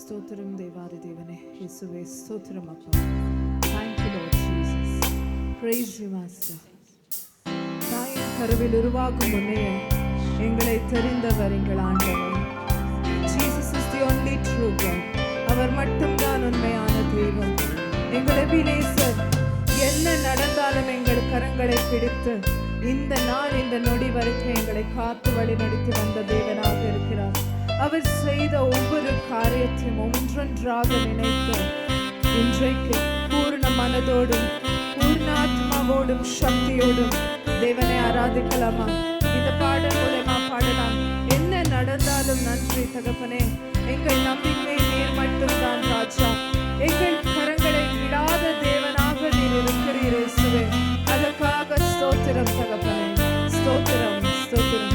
ஸ்தோத்திரம் தேவாதி தேவனே, இயேசுவே ஸ்தோத்திரம் அப்பா. Thank you Lord Jesus. Praise you Master. தாயின் கருவில் உருவாகும் முன்னே எங்களை தெரிந்தவர் எங்கள் ஆண்டவர். Jesus is the only true God. அவர் மட்டும்தான் உண்மையான தெய்வம். எங்கள் எபினேசர், என்ன நடந்தாலும் எங்கள் கரங்களை பிடித்து இந்த நாள் இந்த நொடி வரைக்கும் எங்களை காத்து வழி நடத்தி வந்த தேவனாக இருக்கிறார். அவர் செய்த ஒவ்வொரு காரியத்தையும் ஒன்றொன்றாக நினைத்து இன்றைக்கு பூர்ண மனதோடும் பூர்ண ஆத்மாவோடும் சக்தியோடும் தேவனை ஆராதிக்கலாமா? இந்த பாடல் மூலமா பாடலாம். என்ன நடந்தாலும் நன்றி தகப்பனே, எங்கள் நம்பிக்கை நீர் மட்டும்தான் ராஜா. எங்கள் கரங்களை விடாத தேவனாக நீர் இருக்கிறீர் இயேசுவே. அதற்காக ஸ்தோத்திரம் தகப்பனே, ஸ்தோத்திரம் ஸ்தோத்திரம்.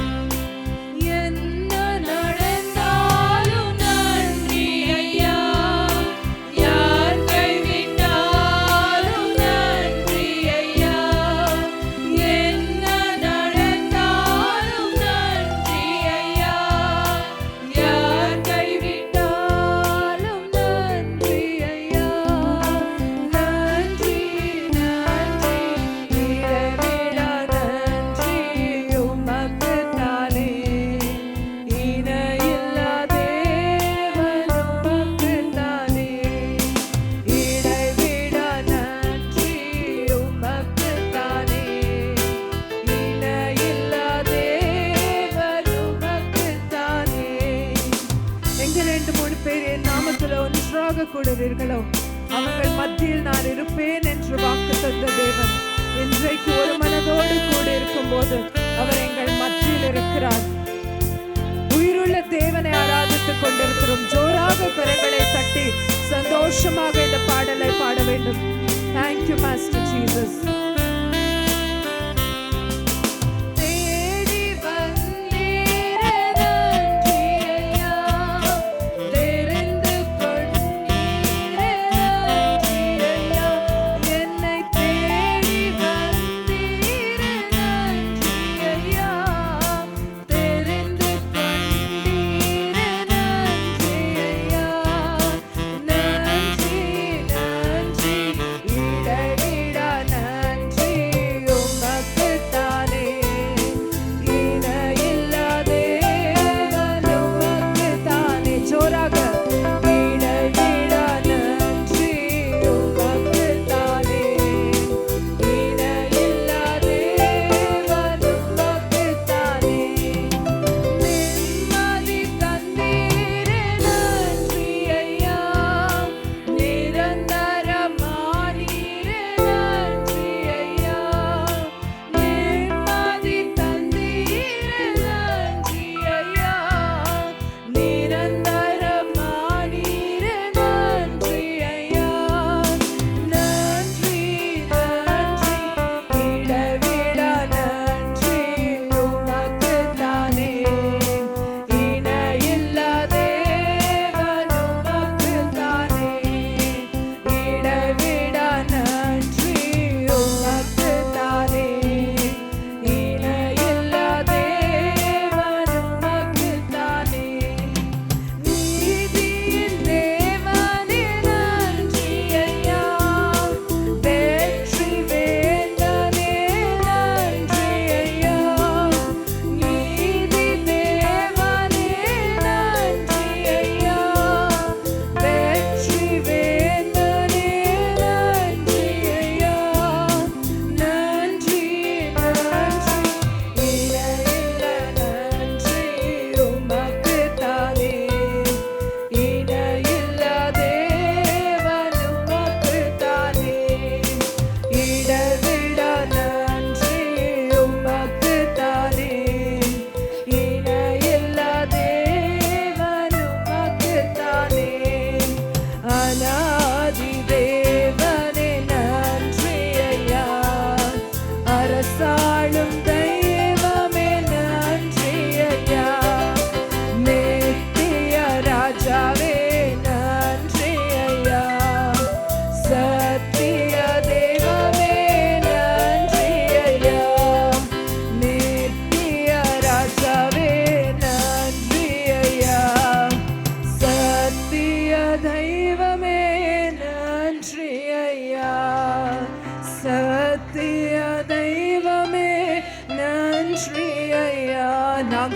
கூடுவீர்களோ அவர்கள் மத்தியில் நான் இருப்பேன் என்று வாக்கு தந்த தேவன் இன்றைக்கு ஒரு மனதோடு கூட இருக்கும் போது அவர் எங்கள் மத்தியில் இருக்கிறார். உயிருள்ள தேவனை ஆராதித்துக் கொண்டிருக்கிறோம். ஜோராக கரங்களை தட்டி சந்தோஷமாக இந்த பாடலை பாட வேண்டும். Thank you master Jesus.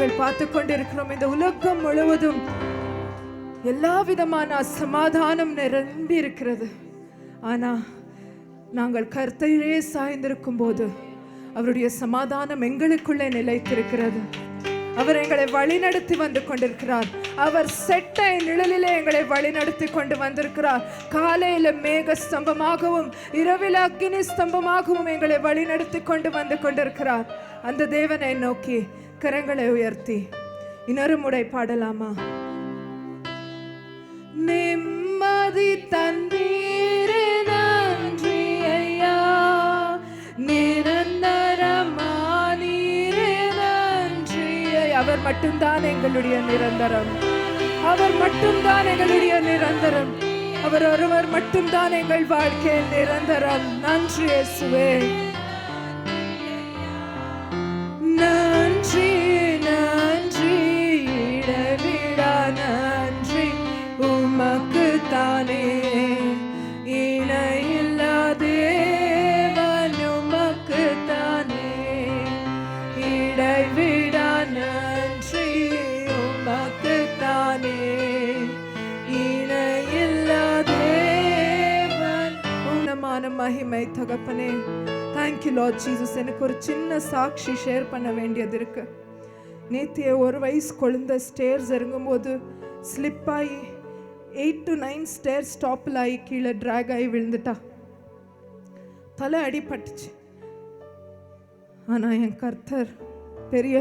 நாங்கள் பார்த்து கொண்டிருக்கிறோம். இந்த உலகம் முழுவதும் எல்லா விதமான அசமாதானம் நிரம்பி இருக்கிறது. ஆனா நாங்கள் கர்த்தரே சாய்ந்திருக்கும் போது அவருடைய சமாதானம் எங்களுக்குள்ளே நிலைத்திருக்கிறது. அவர் எங்களை வழிநடத்தி வந்து கொண்டிருக்கிறார். அவர் செட்டை நிழலிலே எங்களை வழிநடத்தி கொண்டு வந்திருக்கிறார். காலையில மேக ஸ்தம்பமாகவும் இரவில அக்கினி ஸ்தம்பமாகவும் எங்களை வழிநடத்தி கொண்டு வந்து கொண்டிருக்கிறார். அந்த தேவனை நோக்கி கரங்களை உயர்த்தி இன்னொரு முறை பாடலாமா? நிம்மதி தந்தீரே நன்றி ஐயா, நிரந்தரமானீரே நன்றி. அவர் மட்டும்தான் எங்களுடைய நிரந்தரம். அவர் மட்டும்தான் எங்களுடைய நிரந்தரம். அவர் ஒருவர் மட்டும்தான் எங்கள் வாழ்க்கையில் நிரந்தரம். நன்றி இயேசுவே, நன்றி நன்றி இடைவிடா நன்றி உமக்கு தானே. இணையில்லா தேவன் உமக்கு தானே. இடைவிடா நன்றி உமக்கு தானே. இணையில்லா தேவன். உன்னதமான மகிமை தகப்பனே. Thank you Lord Jesus. எனக்கு ஒரு சின்ன சாட்சி ஷேர் பண்ண வேண்டியது இருக்கு. நேற்று ஒரு வயசு குழந்தை ஸ்டேர்ஸ் இறங்கும்போது ஸ்லிப் ஆகி 8 to 9 ஸ்டேர்ஸ் ஸ்டாப்பில் ஆகி கீழே ட்ராக் ஆகி விழுந்துட்டா. தலை அடிபட்டுச்சு. ஆனால் என் கர்த்தர் பெரிய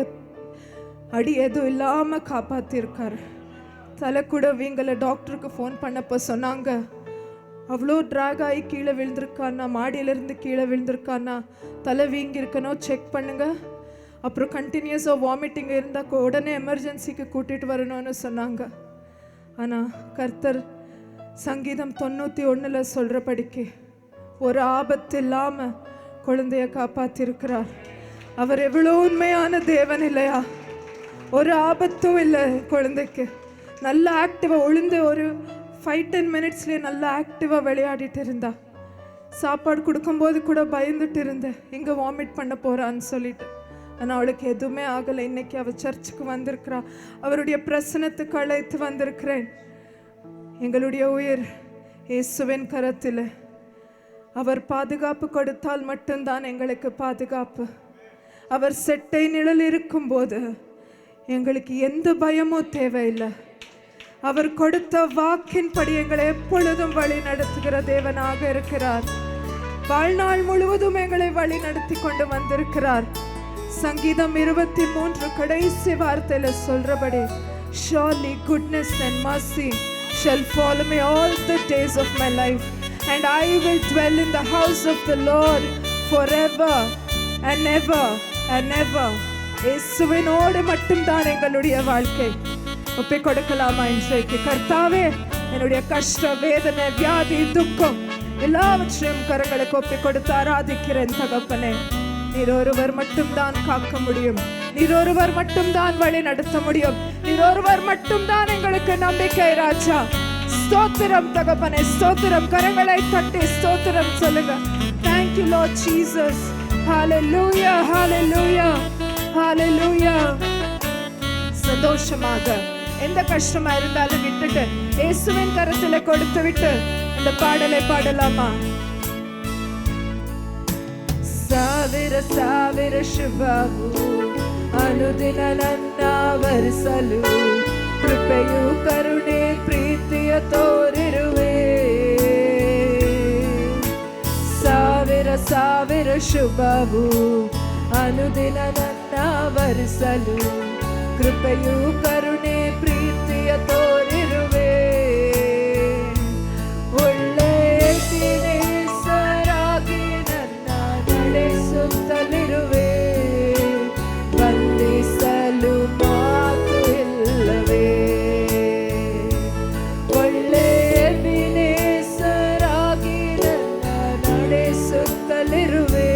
அடி எதுவும் இல்லாமல் காப்பாற்றிருக்கார். தலை கூட வீங்கலை. டாக்டருக்கு ஃபோன் பண்ணப்போ சொன்னாங்க, அவ்வளோ ட்ராக் ஆகி கீழே விழுந்திருக்கானா, மாடியிலேருந்து கீழே விழுந்திருக்கானா, தலை வீங்கியிருக்கணும், செக் பண்ணுங்க. அப்புறம் கண்டினியூஸாக வாமிட்டிங் இருந்தால் உடனே எமர்ஜென்சிக்கு கூட்டிகிட்டு வரணும்னு சொன்னாங்க. ஆனால் கர்த்தர் சங்கீதம் 91 சொல்கிறபடிக்கு ஒரு ஆபத்து இல்லாமல் குழந்தைய காப்பாற்றிருக்கிறார். அவர் எவ்வளோ உண்மையான தேவன் இல்லையா? ஒரு ஆபத்தும் இல்லை குழந்தைக்கு. நல்லா ஆக்டிவாக உளுந்து ஒரு 5-10 மினிட்ஸ்லேயே நல்லா ஆக்டிவாக விளையாடிட்டு இருந்தா. சாப்பாடு கொடுக்கும்போது கூட பயந்துட்டு இருந்தேன், எங்கே வாமிட் பண்ண போகிறான்னு சொல்லிட்டு. ஆனால் அவளுக்கு எதுவுமே ஆகலை. இன்னைக்கு அவள் சர்ச்சுக்கு வந்திருக்கிறா. அவருடைய பிரசனத்துக்கு அழைத்து வந்திருக்கிறேன். எங்களுடைய உயிர் இயேசுவின் கரத்தில். அவர் பாதுகாப்பு கொடுத்தால் மட்டும்தான் எங்களுக்கு பாதுகாப்பு. அவர் செட்டை நிழல் இருக்கும்போது எங்களுக்கு எந்த பயமும் தேவையில்லை. அவர் கொடுத்த வாக்கின்படி எங்களை எப்பொழுதும் வழி நடத்துகிற தேவனாக இருக்கிறார். வாழ்நாள் முழுவதும் எங்களை வழி நடத்தி கொண்டு வந்திருக்கிறார். சங்கீதம் 23 கடைசி வார்த்தையில சொல்றபடி, surely goodness and mercy shall follow me all the days of my life, and I will dwell in the house of the Lord forever and ever and ever. இயேசுவினோடு மட்டும்தான் எங்களுடைய வாழ்க்கை. ஒப்பி கொடுக்கலாமா இன்றைக்கு? கர்த்தாவே, என்னுடைய கஷ்ட, வேதனை, வியாதி, துக்கம் எல்லாவற்றையும் கரங்களுக்கு ஒப்பி கொடுத்து ஆராதிக்கிறேன் தகப்பனே. நீர் ஒருவர் மட்டும்தான் காக்க முடியும். நீர் ஒருவர் மட்டும்தான் வழி நடத்த முடியும். நீர் ஒருவர் மட்டும்தான் எங்களுக்கு நம்பிக்கை ராஜா. ஸ்தோத்திரம் தகப்பனே, ஸ்தோத்திரம். கரங்களை தட்டி ஸ்தோத்திரம் சொல்லுங்க. Thank you Lord Jesus. Hallelujah, hallelujah, hallelujah. சந்தோஷமாக எந்த கஷ்டமா இருந்தாலும் விட்டுட்டு இயேசுவின் கரத்துல கொடுத்து விட்டு இந்த பாடலை பாடலாமா? ಸಾವಿರ ಸಾವಿರ ಶುಭವು ಅನುದಿನ ನನ್ನ ವರಿಸಲು ಕೃಪೆಯು ಕರುಣೆ ಪ್ರೀತಿಯ ತೋರಿರುವೆ. ಸಾವಿರ ಸಾವಿರ ಶುಭವು ಅನುದಿನ ನನ್ನ ವರಿಸಲು ಕೃಪೆಯು ಕರುಣೆ ಪ್ರೀತಿಯ ತೋರಿರುವೆ. ಒಳ್ಳೆಯ ದಿನೇಸರಾಗಿ ನನ್ನ ನಡೆಸುತ್ತಲಿರುವೆ. ಬಂಧಿಸಲು ಮಾತು ಇಲ್ಲವೇ. ಒಳ್ಳೆಯ ದಿನೇಸರಾಗಿ ನನ್ನ ನಡೆಸುತ್ತಲಿರುವೆ.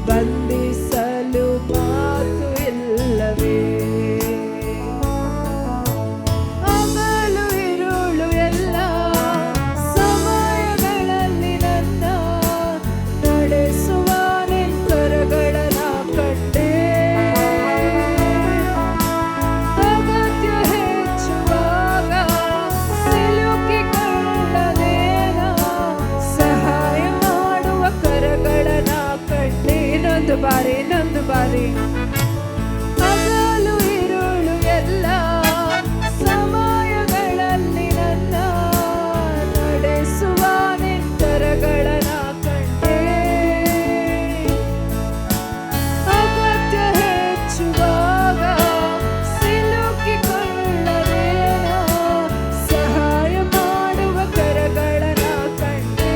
ಬಂಧಿಸಲು ಮಾತು ಇಲ್ಲವೇ. ಬಾರಿ. ಹಗಲು ಇರುಳು ಎಲ್ಲ ಸಮಯಗಳಲ್ಲಿ ನನ್ನ ನಡೆಸುವ ನಿಂತರಗಳನ್ನ ಕಂಡೆ. ಅಗತ್ಯ ಹೆಚ್ಚುವಾಗ ಸಿಲುಕಿಕೊಳ್ಳದೇನೋ ಸಹಾಯ ಮಾಡುವ ಕರಗಳನ್ನ ಕಂಡೆ.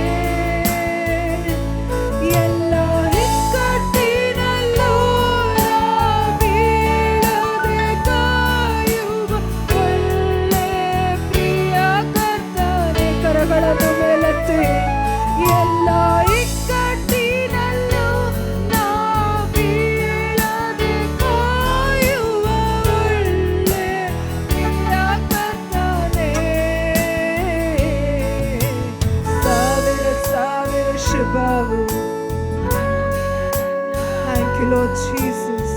ಎಲ್ಲ ಇಕ್ಕಟ್ಟಿನಲ್ಲೂ ಬೀಳದೆ ಕಾಯುವ ಒಳ್ಳೆ ಪ್ರಿಯ ಕರ್ತನೇ. ಕರಗಳನ್ನು ಮೇಲೆತ್ತಿ. ಎಲ್ಲ ಇಕ್ಕಟ್ಟಿನಲ್ಲೂ ನಾ ಬೀಳದೆ ಕಾಯುವ ಒಳ್ಳೆ ಪ್ರಿಯ ಕರ್ತನೇ. ಸಾವಿರ ಸಾವಿರ ಶುಭವು. Thank you, Lord Jesus.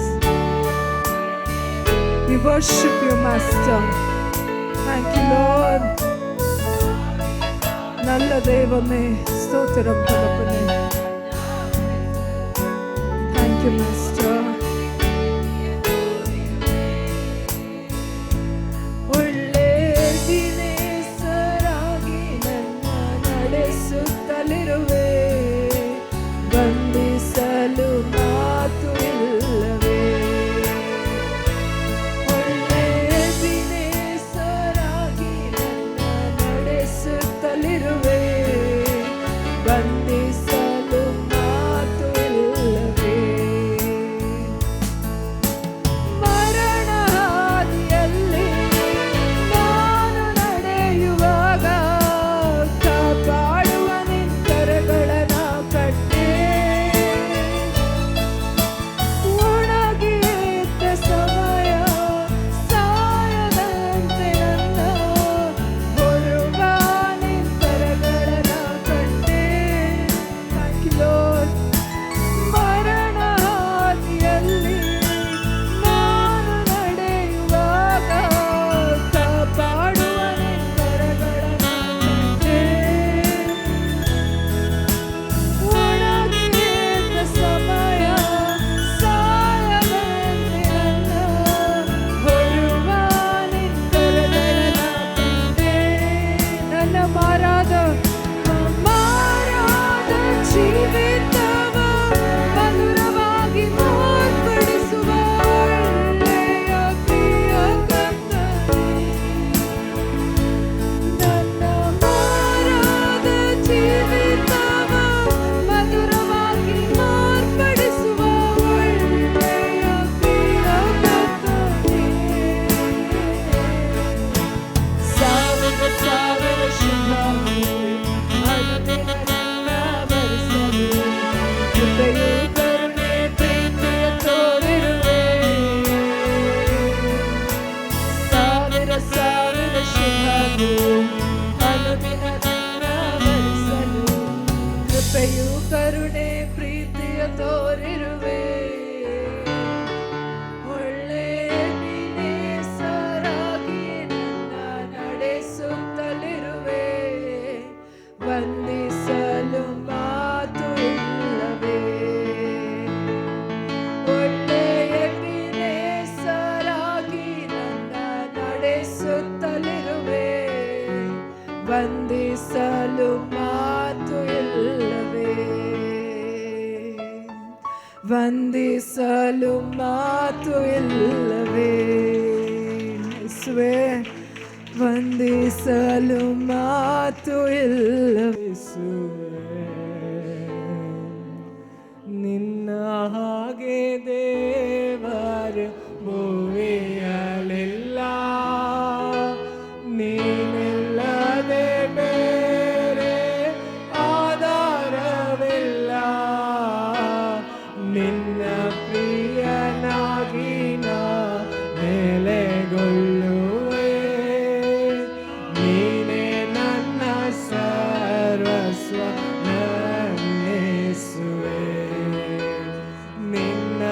We worship you, Master. Thank you, Lord. நல்ல தெய்வமே, ஸ்தோத்திரம் தகப்பனே. Thank you, Master. ಒಳ್ಳೆ ದಿನೇಸರಾಗಿ ನನ್ನ ನಡೆಸುತ್ತಲಿರುವೆ. ಬಂಧಿಸಲು ಮಾತು ಇಲ್ಲವೇ. ಒಳ್ಳೆ ದಿನೇಸರಾಗಿ ನನ್ನ ನಡೆಸುತ್ತಲಿರುವೆ. ಬಂಧಿಸಲು ಮಾತು ಇಲ್ಲವೇ. ಮರಣ ಹಾದಿಯಲ್ಲಿ ನಾನು ನಡೆಯುವಾಗ ಕಾಪಾಡುವ ನಿಂತರಗಳನ್ನ ಕಟ್ಟೆ. ಒಣಗಿದ್ದ ಸಮಯ ಸಾಯದಂತೆ ನನ್ನ ಹೊರುವ ನಿಂತರಗಳನ್ನ ಕಂಡೆ. Thank you, Lord. ಮರಣ ಹಾದಿಯಲ್ಲಿ ನಾನು ನಡೆಯುವಾಗ ಕಾಪಾಡುವ ನಿಂತರಗಳನ್ನ ಕಂಡೆ. ಒಣಗಿದ್ದ ಸಮಯ ಸಾಯದಂತೆ ನನ್ನ ಹೊರುವ ನಿಂತರಗಳನ್ನ ಕಂಡೆ. ನನ್ನ ಮಾರಾದ ಜೀವಿತವ ಮಧುರವಾಗಿ ಮಾರ್ಪಡಿಸುವ ಒಳ್ಳೆಯ ಪ್ರಿಯ ಕರ್ತನೇ. ನನ್ನ ಮಾರಾದ ಜೀವಿತವ ಮಧುರವಾಗಿ ಮಾರ್ಪಡಿಸುವ ಒಳ್ಳೆಯ ಪ್ರಿಯ ಕರ್ತನೇ. ಸಾವಿರ ಸಾವಿರ ಶುಭವು ಅನುದಿನ ನನ್ನ ಬರಿಸಲು. ಕೃಪೆಯು ಕರುಣೆ ಪ್ರೀತಿಯ ತೋರಿರುವೆ. ಸಾವಿರ ಸಾವಿರ ಶುಭವು ಅನುದಿನ ನನ್ನ ಬರಿಸಲು. ಕೃಪೆಯು ಕರುಣೆ ಪ್ರೀತಿಯ ತೋರಿರುವೆ. ಒಳ್ಳೆ ದಿನೇಸರಾಗಿ ನನ್ನ ನಡೆಸುತ್ತಲಿರುವೆ. ವಂದಿಸಲು ಮಾತು ಇಲ್ಲವೇ. ಒಳ್ಳೆಯ ದಿನೇಸರಾಗಿ ನನ್ನ ನಡೆಸುತ್ತಲಿರುವೆ. ವಂದಿಸಲು ಮಾತು ಇಲ್ಲವೇ. ವಂದಿಸಲು ಮಾತು ಇಲ್ಲವೇ. ಯೇಸುವೇ, ವಂದಿಸಲು ಮಾತು ಇಲ್ಲವೇ. ನಿನ್ನ ಹಾಗೆ ದೇವರು ಭೂಮಿಯಲ್ಲಿಲ್ಲ. ನೀನಿಲ್ಲದೆ ಬೇರೆ ಆಧಾರವಿಲ್ಲ. ನಿನ್ನ ಪ್ರಿಯನಾಗಿ ನಾ ನೆಲೆಗೊಳ್ಳುವೆ. ನೀನೇ ನನ್ನ ಸರ್ವಸ್ವ ನನ್ನೇಸುವೆ. ನಿನ್ನ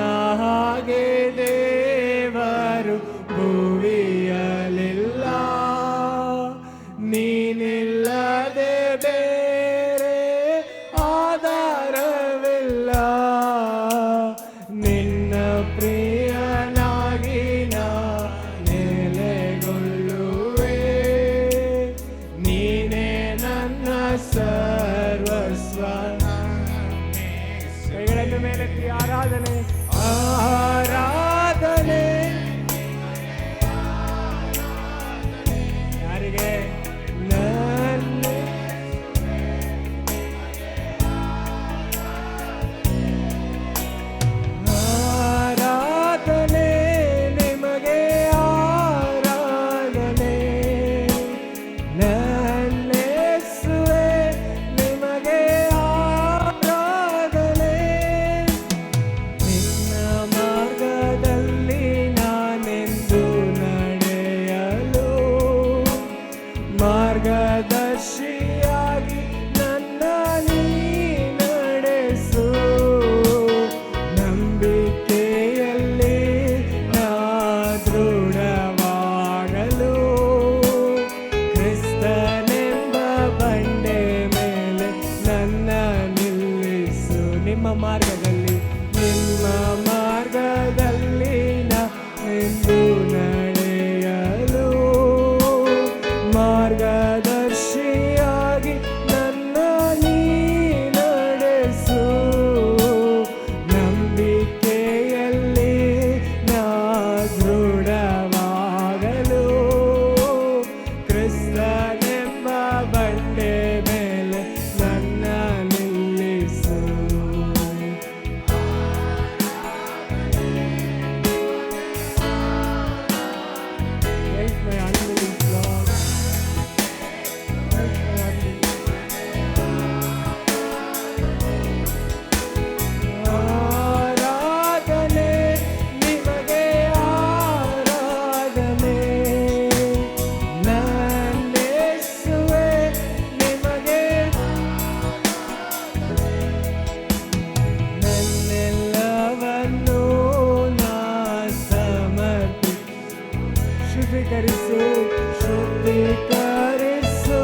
ಶುದ್ಧೀಕರಿಸು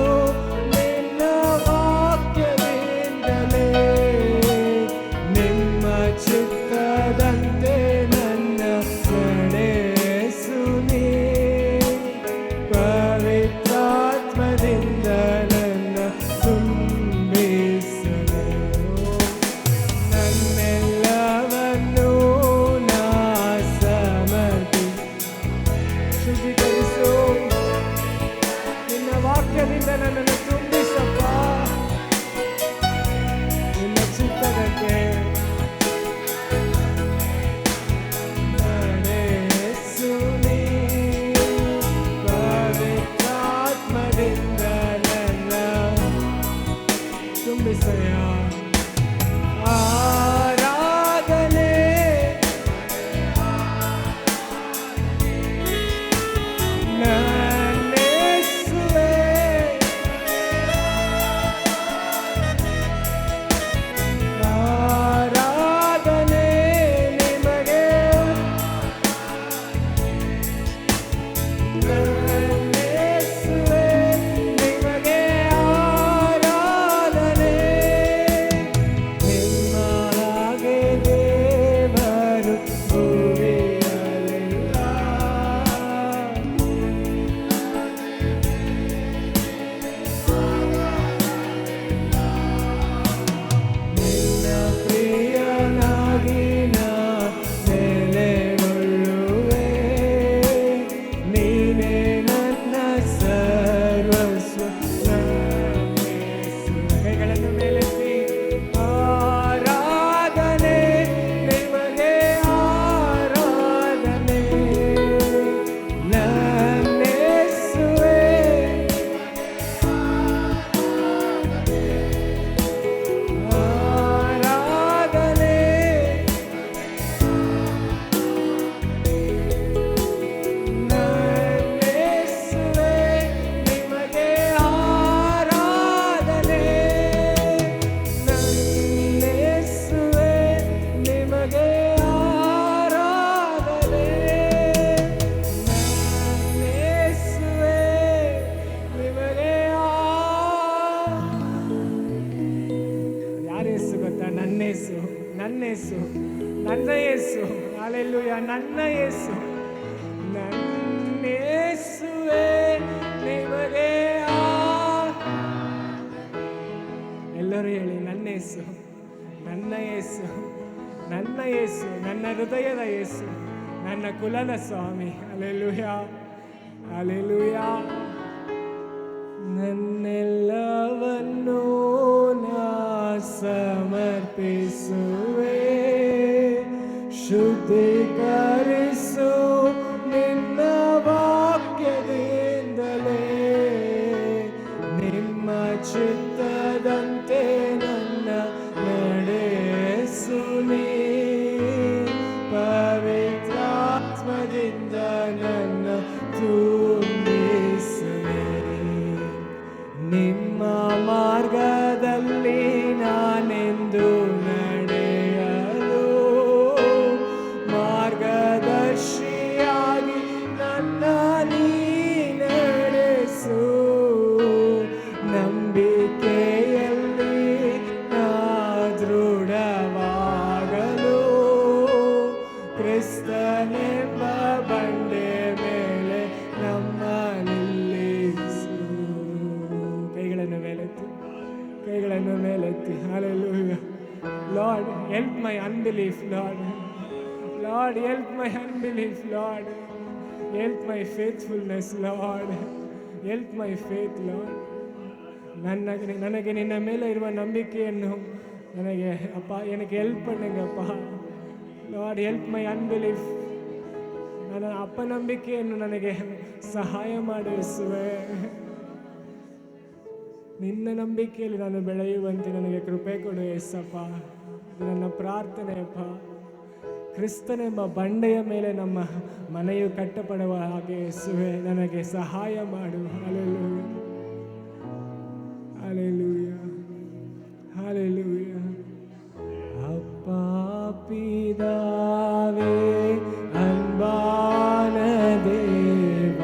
ನಿನ್ನ ವಾಕ್ಯದಿಂದಲೇ ನಿಮ್ಮ ಚಿತ್ತದಂತೆ ನನ್ನ ನಡೆಸು ನೀ ಪವಿತ್ರಾತ್ಮದಿಂದ ನನ್ನ ತುಂಬಿಸಲು ನನ್ನೆಲ್ಲವನ್ನೂ ನಾ ಸಮರ್ಪಿ ಶುದ್ಧೀಕರಿಸು ನಿನ್ನ ವಾಕ್ಯದಿಂದ ನನ್ನನ್ನು ತುಂಬಿಸಪ್ಪ ನಿನ್ನ ಚಿತ್ತದಂತೆ ನಡೆಸು ನೀ ಪವಿತ್ರಾತ್ಮದಿಂದ ನನ್ನ ತುಂಬಿಸಯ್ಯ ಆರಾಧನೆ ನನ್ನೇಸುವೆ ಆರಾಧನೆ ನಿಮಗೆ ನನ್ನೇಸುವೆ ನಿಮಗೆ ಆರಾಧನೆ ನಿಮ್ಮ ಹಾಗೆ ದೇವರು ಭೂಮಿಯಲ್ಲಿಲ್ಲ ನಿನ್ನ ಪ್ರಿಯನಾಗಿ ನಾ ನೆಲೆಗೊಳ್ಳುವೆ ನೀನೇ ನನ್ನ ಸರ್ವಸ್ವ ಕೈಗಳನ್ನು ಮೇಲೆತ್ತಿ ಆರಾಧನೆ ನಿಮಗೆ ಆರಾಧನೆ ನನ್ನೇಸುವೆ ಆರಾಧನೆ ನನ್ನೇಸುವೆ ನಿಮಗೆ ಆರಾಧನೆ ನನ್ನೇಸುವೆ ನಿಮಗೆ ಆರಾಧನೆ ನನ್ನೇಸುವೆ ನಿಮಗೆ ಯಾರ ಯೇಸು ಗೊತ್ತಾ? ನನ್ನ ಯೇಸು, ನನ್ನ ಯೇಸು, ನನ್ನ ಯೇಸು. ಹಲ್ಲೆಲೂಯಾ, ನನ್ನ ಯೇಸು. ನನ್ನ ಯೇಸುವೇ ನಿಮಗೆ ಎಲ್ಲರೂ ಹೇಳಿ, ನನ್ನ ಯೇಸು, ನನ್ನ ಯೇಸು, ನನ್ನ ಯೇಸು, ನನ್ನ ಹೃದಯದ ಯೇಸು, ನನ್ನ ಕುಲದ ಸ್ವಾಮಿ. Hallelujah, hallelujah. ನನ್ನೆಲ್ಲವನ್ನೂ ನಾ ಸಮರ್ಪಿಸುವೆ ಶುದ್ಧೀಕರಿಸು ನಿನ್ನ ವಾಕ್ಯದಿಂದಲೇ ನಿಮ್ಮ ಚಿತ್ತದಂತೆ ನನ್ನ ನಡೆಸು ನೀ ಪವಿತ್ರಾತ್ಮದಿಂದ ನನ್ನ ತುಂಬಿಸುವೆ ನಿಮ್ಮ ಮಾರ್ಗದಲ್ಲಿ ನಾನೆಂದು ನಡೆಯಲು ಮಾರ್ಗದರ್ಶಿಯಾಗಿ ನನ್ನ ನೀ ನಡೆಸು ನಂಬಿಕೆಯಲ್ಲಿ ನಾ ದೃಢವಾಗಲು ಕ್ರಿಸ್ತನೆಂಬ ಬಂಡೆ ಮೇಲೆ ನಮ್ಮ ನಿಲ್ಲಿಸು. ಕೈಗಳನ್ನು ಮೇಲೆತ್ತಿ, ಕೈಗಳನ್ನು ಮೇಲೆತ್ತಿ. Hallelujah. Lord, help my unbelief. Lord, Lord, help my unbelief. Lord, help my faithfulness. Lord, help my faith. Lord, ನನಗೆ ನಿನ್ನ ಮೇಲೆ ಇರುವ ನಂಬಿಕೆಯನ್ನು ನನಗೆ ಅಪ್ಪ எனக்கு ಹೆಲ್ಪ್ பண்ணுங்கಪ್ಪ. Lord, help my unbelief. ನನ್ನ ಅಪನಂಬಿಕೆಯನ್ನು ನನಗೆ ಸಹಾಯ ಮಾಡು ಯೇಸುವೇ. ನಿನ್ನ ನಂಬಿಕೆಯಲ್ಲಿ ನಾನು ಬೆಳೆಯುವಂತೆ ನನಗೆ ಕೃಪೆ ಕೊಡು ಯೇಸಪ್ಪ. ಇದು ನನ್ನ ಪ್ರಾರ್ಥನೆಯಪ್ಪ. ಕ್ರಿಸ್ತನೆಂಬ ಬಂಡೆಯ ಮೇಲೆ ನಮ್ಮ ಮನೆಯು ಕಟ್ಟಪಡುವ ಹಾಗೆ ಯೇಸುವೆ ನನಗೆ ಸಹಾಯ ಮಾಡು. Hallelujah, hallelujah, hallelujah. ಅಪ್ಪ ಪಿದಾವೇ ಅನ್ಬಾನ ದೇವ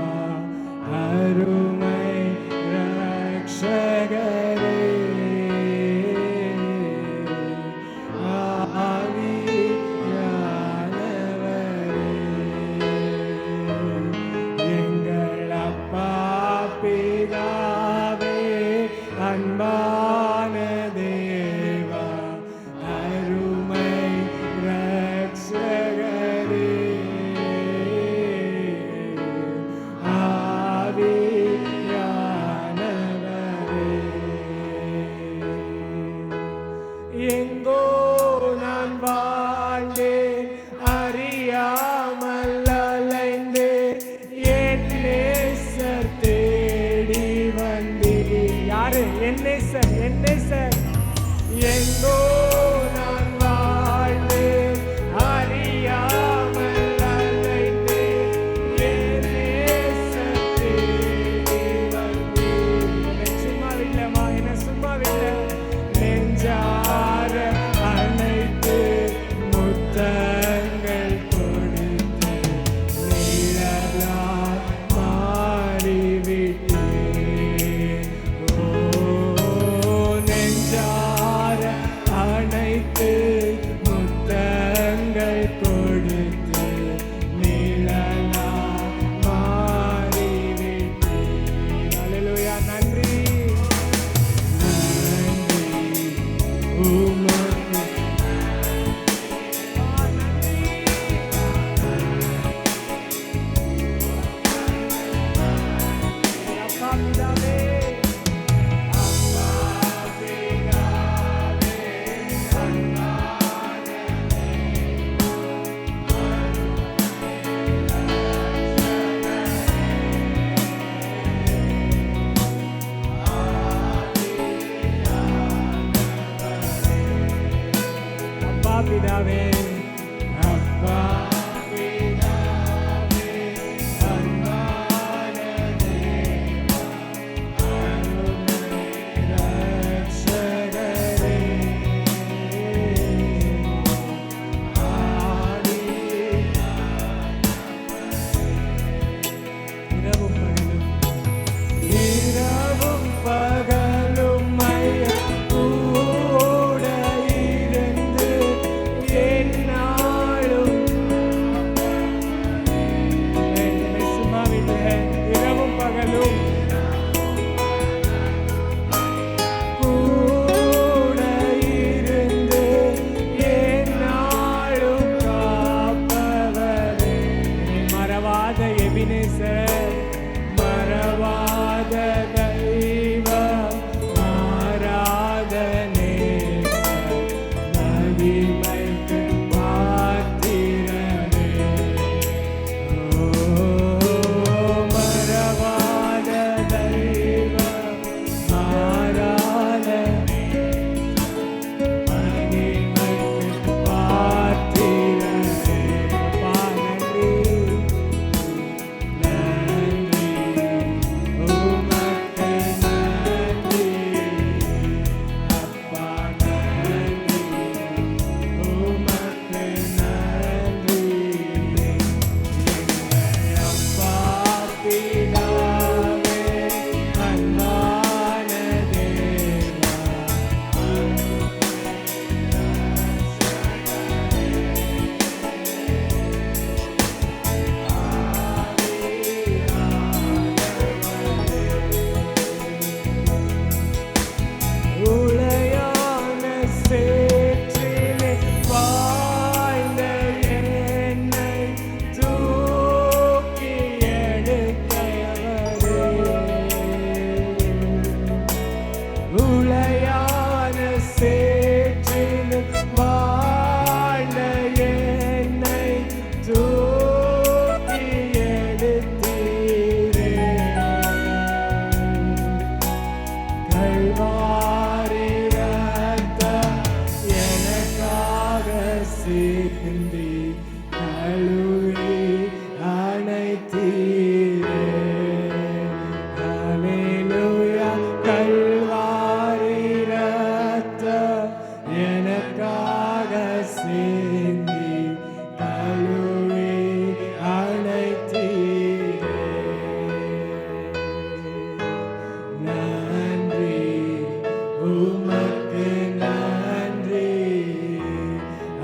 பிதாவே அப்பா பிதாவே அன்பான தேவா அருமை ரட்சகரே இரவும் பகலும் ஐயா கூட இருந்து எந்நாளும் என்னை சும்மா விட்டேன். இரவும் பகலும் கூட இருந்து எந்நாளும் காப்பவரே மறவாத எபினேசர் மறவாத தெய்வம் மாறாத நேசர் மகிமைக்கு பாத்திரரே ஓ மறவாத தெய்வம் மாறாத மகிமைக்கு பாத்திரரே பானே நன்றி உமக்கு நன்றி அப்பா நன்றி உமக்கு நன்றி எங்கள் அப்பா பிதாவே அன்பான தேவா உளையான சேற்றிலே வாழ்ந்த என்னை தூக்கி எடுத்தவரே உளையான சேற்றிலே வாழ்ந்த என்னை தூக்கி எடுத்தீரே கல்வாரி ரத்தம் எனக்காக சிந்தி கழுவி அணைத்தீரே ஹல்லேலூயா கல்வாரி ரத்தம் எனக்காக சிந்தி கழுவி அணைத்தீரே நன்றி உமக்கு நன்றி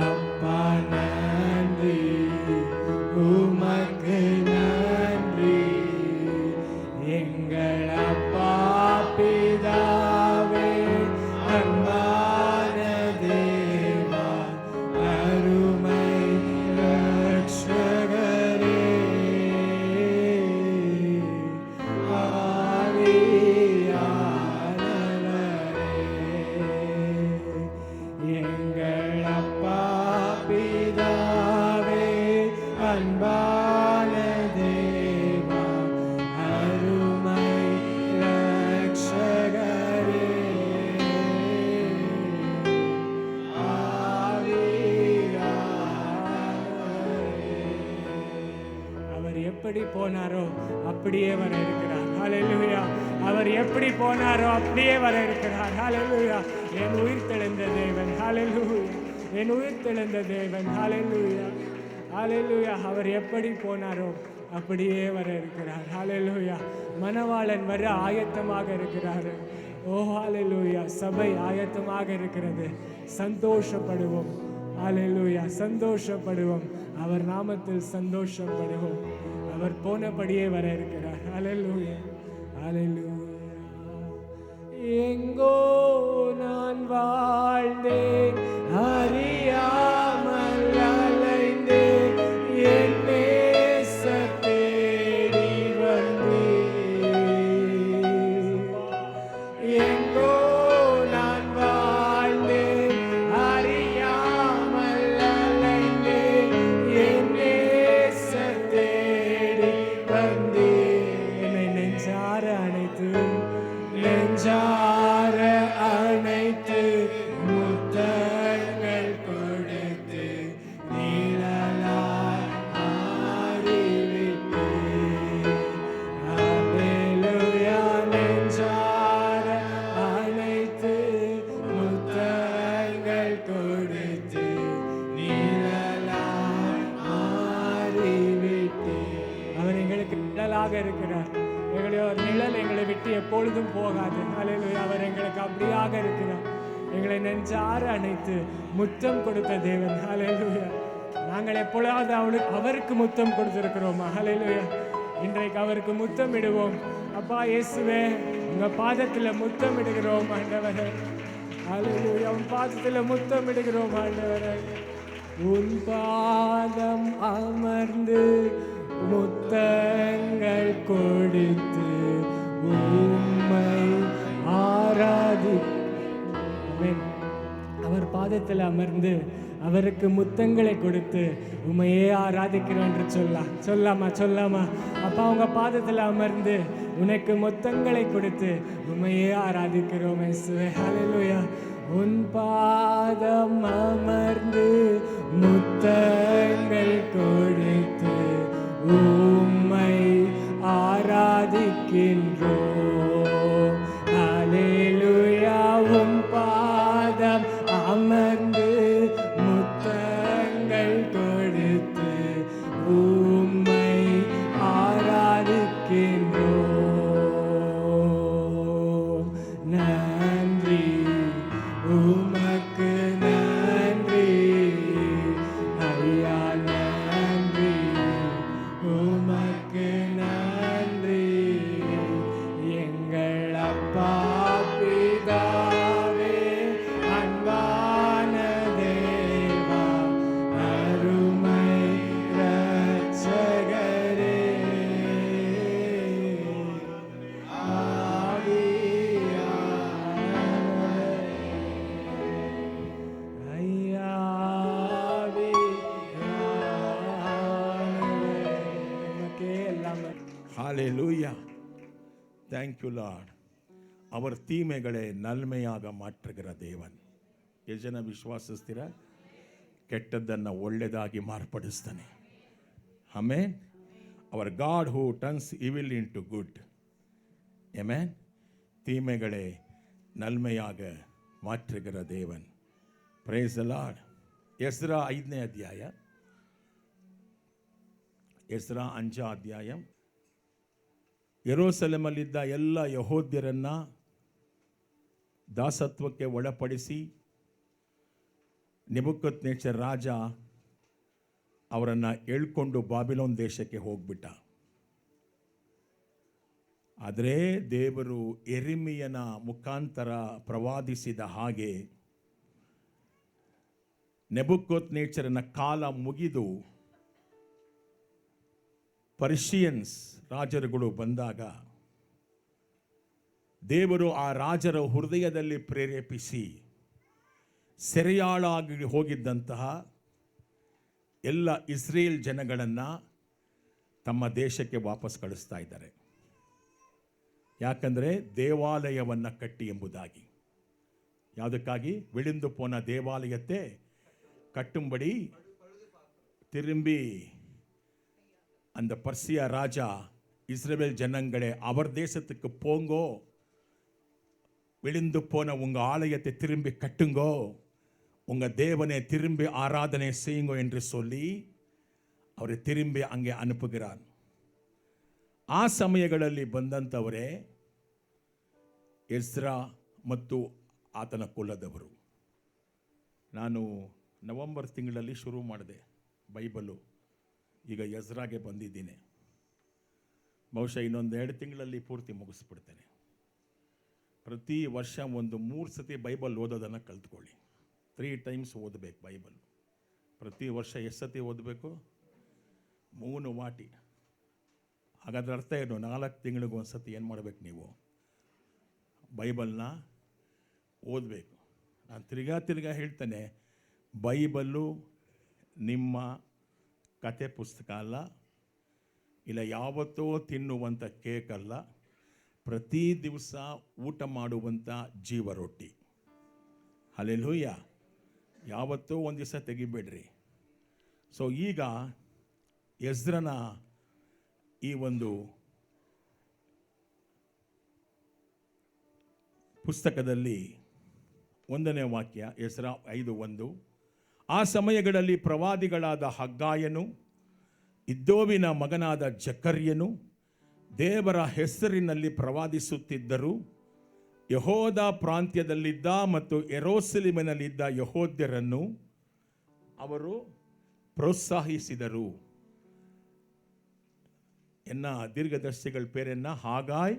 அப்பா நன்றி உமக்கு நன்றி எங்கள் அப்பா பிதாவே அன்பான தேவா அருமை ரட்சகரே எங்கள் அப்பா பிதாவே அன்பான தேவா அருமை ரட்சகரே அவர் எப்படி போனாரோ அப்படியே வர இருக்கிறார் ஹல்லேலூயா அவர் எப்படி போனாரோ அப்படியே வர இருக்கிறார் ஹல்லேலூயா என் உயிர் தெழுந்த தேவன் ஹல்லேலூயா என் உயிர் தெழுந்த தேவன் ஹல்லேலூயா ஹல்லேலூயா அவர் எப்படி போனாரோ அப்படியே வர இருக்கிறார் ஹல்லேலூயா மணவாளன் வர ஆயத்தமாக இருக்கிறார் ஓ ஹல்லேலூயா சபை ஆயத்தமாக இருக்கிறது சந்தோஷப்படுவோம் ஹல்லேலூயா சந்தோஷப்படுவோம் அவர் நாமத்தில் சந்தோஷப்படுவோம் அவர் போனபடியே வர இருக்கிறார் ஹல்லேலூயா ஹல்லேலூயா எங்கோ நான் வாழ்ந்தேன் அறியாமல் அலைந்தேன் என் நேசர் தேடி வந்தேன் எங்கோ நான் வாழ்ந்தேன் அறியாமல் அலைந்தேன் என் நேசர் தேடி வந்தேன் என்னை நெஞ்சார அணைத்து நெஞ்சார அவர்களுடைய நிழல் எங்களை விட்டு எப்பொழுதும் போகாது. ஹல்லேலூயா. அவர் எங்களுக்கு அப்படியாக இருக்கிறார். எங்களை நெஞ்சார அணைத்து முத்தம் கொடுத்த தேவன். ஹல்லேலூயா. நாங்கள் எப்பொழுதாவது அவருக்கு முத்தம் கொடுத்திருக்கிறோமா? ஹல்லேலூயா. இன்றைக்கு அவருக்கு முத்தம் இடுவோம். அப்பா இயேசுவே, உங்க பாதத்தில் முத்தம் இடுகிறோம் ஆண்டவரே. ஹல்லேலூயா. உன் பாதத்தில் முத்தம் இடுகிறோம் ஆண்டவரே. உன் பாதம் அமர்ந்து முத்தங்கள் கொடுத்து உம்மை ஆராதி. அவர் பாதத்தில் அமர்ந்து அவருக்கு முத்தங்களை கொடுத்து உம்மையே ஆராதிக்கிறோம் என்று சொல்லாமா? அப்பா உங்க பாதத்தில் அமர்ந்து உனக்கு முத்தங்களை கொடுத்து உம்மையே ஆராதிக்கிறோம் இயேசுவே. ஹல்லேலூயா. உன் பாதம் அமர்ந்து முத்தங்கள் கொடுத்து உம்மை ஆராதிக்கின்றோம். ஹல்லேலூயா. உன் பாதம் அமர்ந்து முத்தங்கள் கொடுத்து உம்மை ஆராதிக்கின்றோம். நன்றி உமக்கு நன்றி ஐயா, நன்றி உமக்கு நன்றி எங்கள் அப்பா பிதாவே, அன்பான தேவா, அருமை இரட்சகரே, ஹalleluya. Thank you Lord. அவர் தீமைகளை நன்மையாக மாற்றுகிற ದೇವನ್. ಎಷ್ಟು ಜನ ವಿಶ್ವಾಸಿಸ್ತೀರಾ? ಕೆಟ್ಟದ್ದನ್ನು ಒಳ್ಳೆಯದಾಗಿ ಮಾರ್ಪಡಿಸ್ತಾನೆ. Amen. Our God who turns evil into good. Amen. தீமைகளை நன்மையாக மாற்றுகிற தேவன். Praise the lord. ಎಸ್ರಾ 5ನೇ ಅಧ್ಯಾಯ, ಎಸ್ರಾ 5ನೇ ಅಧ್ಯಾಯ. ಯೆರೂಸಲೇಮಲ್ಲಿದ್ದ ಎಲ್ಲ ಯಹೂದ್ಯರನ್ನ ದಾಸತ್ವಕ್ಕೆ ಒಳಪಡಿಸಿ ನೆಬೂಕದ್ನೆಚ್ಚರ್ ರಾಜ ಅವರನ್ನು ಎಳ್ಕೊಂಡು ಬಾಬಿಲೋನ್ ದೇಶಕ್ಕೆ ಹೋಗ್ಬಿಟ್ಟ. ಆದರೆ ದೇವರು ಯೆರೆಮೀಯನ ಮುಖಾಂತರ ಪ್ರವಾದಿಸಿದ ಹಾಗೆ ನೆಬೂಕದ್ನೆಚ್ಚರನ ಕಾಲ ಮುಗಿದು ಪರ್ಷಿಯನ್ಸ್ ರಾಜರುಗಳು ಬಂದಾಗ ದೇವರು ಆ ರಾಜರ ಹೃದಯದಲ್ಲಿ ಪ್ರೇರೇಪಿಸಿ ಸೆರೆಯಾಳಾಗಿ ಹೋಗಿದ್ದಂತಹ ಎಲ್ಲ ಇಸ್ರೇಲ್ ಜನಗಳನ್ನು ತಮ್ಮ ದೇಶಕ್ಕೆ ವಾಪಸ್ ಕಳಿಸ್ತಾ ಇದ್ದಾರೆ. ಯಾಕಂದರೆ ದೇವಾಲಯವನ್ನು ಕಟ್ಟಿ ಎಂಬುದಾಗಿ. ಯಾವುದಕ್ಕಾಗಿ? விழுந்து போன தேவாலயத்தை கட்டும்படி திரும்பி அந்த பர்சிய ராஜா இஸ்ரவேல் ஜனங்களே அவர் தேசத்துக்கு போங்கோ, விழுந்து போன உங்க ஆலயத்தை திரும்பி கட்டுங்கோ, உங்க தேவனை திரும்பி ஆராதனை செய்யுங்கோ என்று சொல்லி அவரை திரும்பி அங்கே ಅನುಪುகிறார். ಆ ಸಮಯಗಳಲ್ಲಿ ಬಂದಂಥವರೇ ಎಸ್ರಾ ಮತ್ತು ಆತನ ಕುಲದವರು. ನಾನು ನವೆಂಬರ್ ತಿಂಗಳಲ್ಲಿ ಶುರು ಮಾಡಿದೆ ಬೈಬಲು. ಈಗ ಎಸ್ರಾಗೆ ಬಂದಿದ್ದೀನಿ. ಬಹುಶಃ ಇನ್ನೊಂದು 2 ತಿಂಗಳಲ್ಲಿ ಪೂರ್ತಿ ಮುಗಿಸ್ಬಿಡ್ತೇನೆ. ಪ್ರತಿ ವರ್ಷ ಒಂದು 3 ಸತಿ ಬೈಬಲ್ ಓದೋದನ್ನು ಕಲ್ತ್ಕೊಳ್ಳಿ. 3 ಟೈಮ್ಸ್ ಓದಬೇಕು ಬೈಬಲ್. ಪ್ರತಿ ವರ್ಷ ಎಷ್ಟು ಸತಿ ಓದಬೇಕು? 3 ವಾಟಿ. ಹಾಗಾದ್ರೆ ಅರ್ಥ ಏನು? 4 ತಿಂಗಳಿಗೂ ಒಂದು ಸತಿ ಏನು ಮಾಡಬೇಕು? ನೀವು ಬೈಬಲ್ನ ಓದಬೇಕು. ನಾನು ತಿರ್ಗಾ ಹೇಳ್ತೇನೆ, ಬೈಬಲ್ಲು ನಿಮ್ಮ ಕತೆ ಪುಸ್ತಕ ಅಲ್ಲ, ಇಲ್ಲ ಯಾವತ್ತೋ ತಿನ್ನುವಂಥ ಕೇಕ್ ಅಲ್ಲ, ಪ್ರತಿ ದಿವಸ ಊಟ ಮಾಡುವಂಥ ಜೀವ ರೊಟ್ಟಿ. ಹಲ್ಲೆಲೂಯಾ. ಯಾವತ್ತೋ ಒಂದು ದಿವಸ ತೆಗಿಬೇಡ್ರಿ. ಸೊ ಈಗ ಎಸ್ರನ ಈ ಒಂದು ಪುಸ್ತಕದಲ್ಲಿ 1ನೇ ವಾಕ್ಯ, ಎಸ್ರಾ 5:1. ಆ ಸಮಯಗಳಲ್ಲಿ ಪ್ರವಾದಿಗಳಾದ ಹಗ್ಗಾಯನು, ಇದ್ದೋವಿನ ಮಗನಾದ ಜಕರ್ಯನು, ದೇವರ ಹೆಸರಿನಲ್ಲಿ ಪ್ರವಾದಿಸುತ್ತಿದ್ದರು. ಯೆಹೂದ ಪ್ರಾಂತ್ಯದಲ್ಲಿದ್ದ ಮತ್ತು ಯೆರೂಸಲೇಮಿನಲ್ಲಿದ್ದ ಯೆಹೂದ್ಯರನ್ನು ಅವರು ಪ್ರೋತ್ಸಾಹಿಸಿದರು. ಎನ್ನ ದೀರ್ಘದರ್ಶಿಗಳ പേരെന്ന ಹಾಗಾಯ್,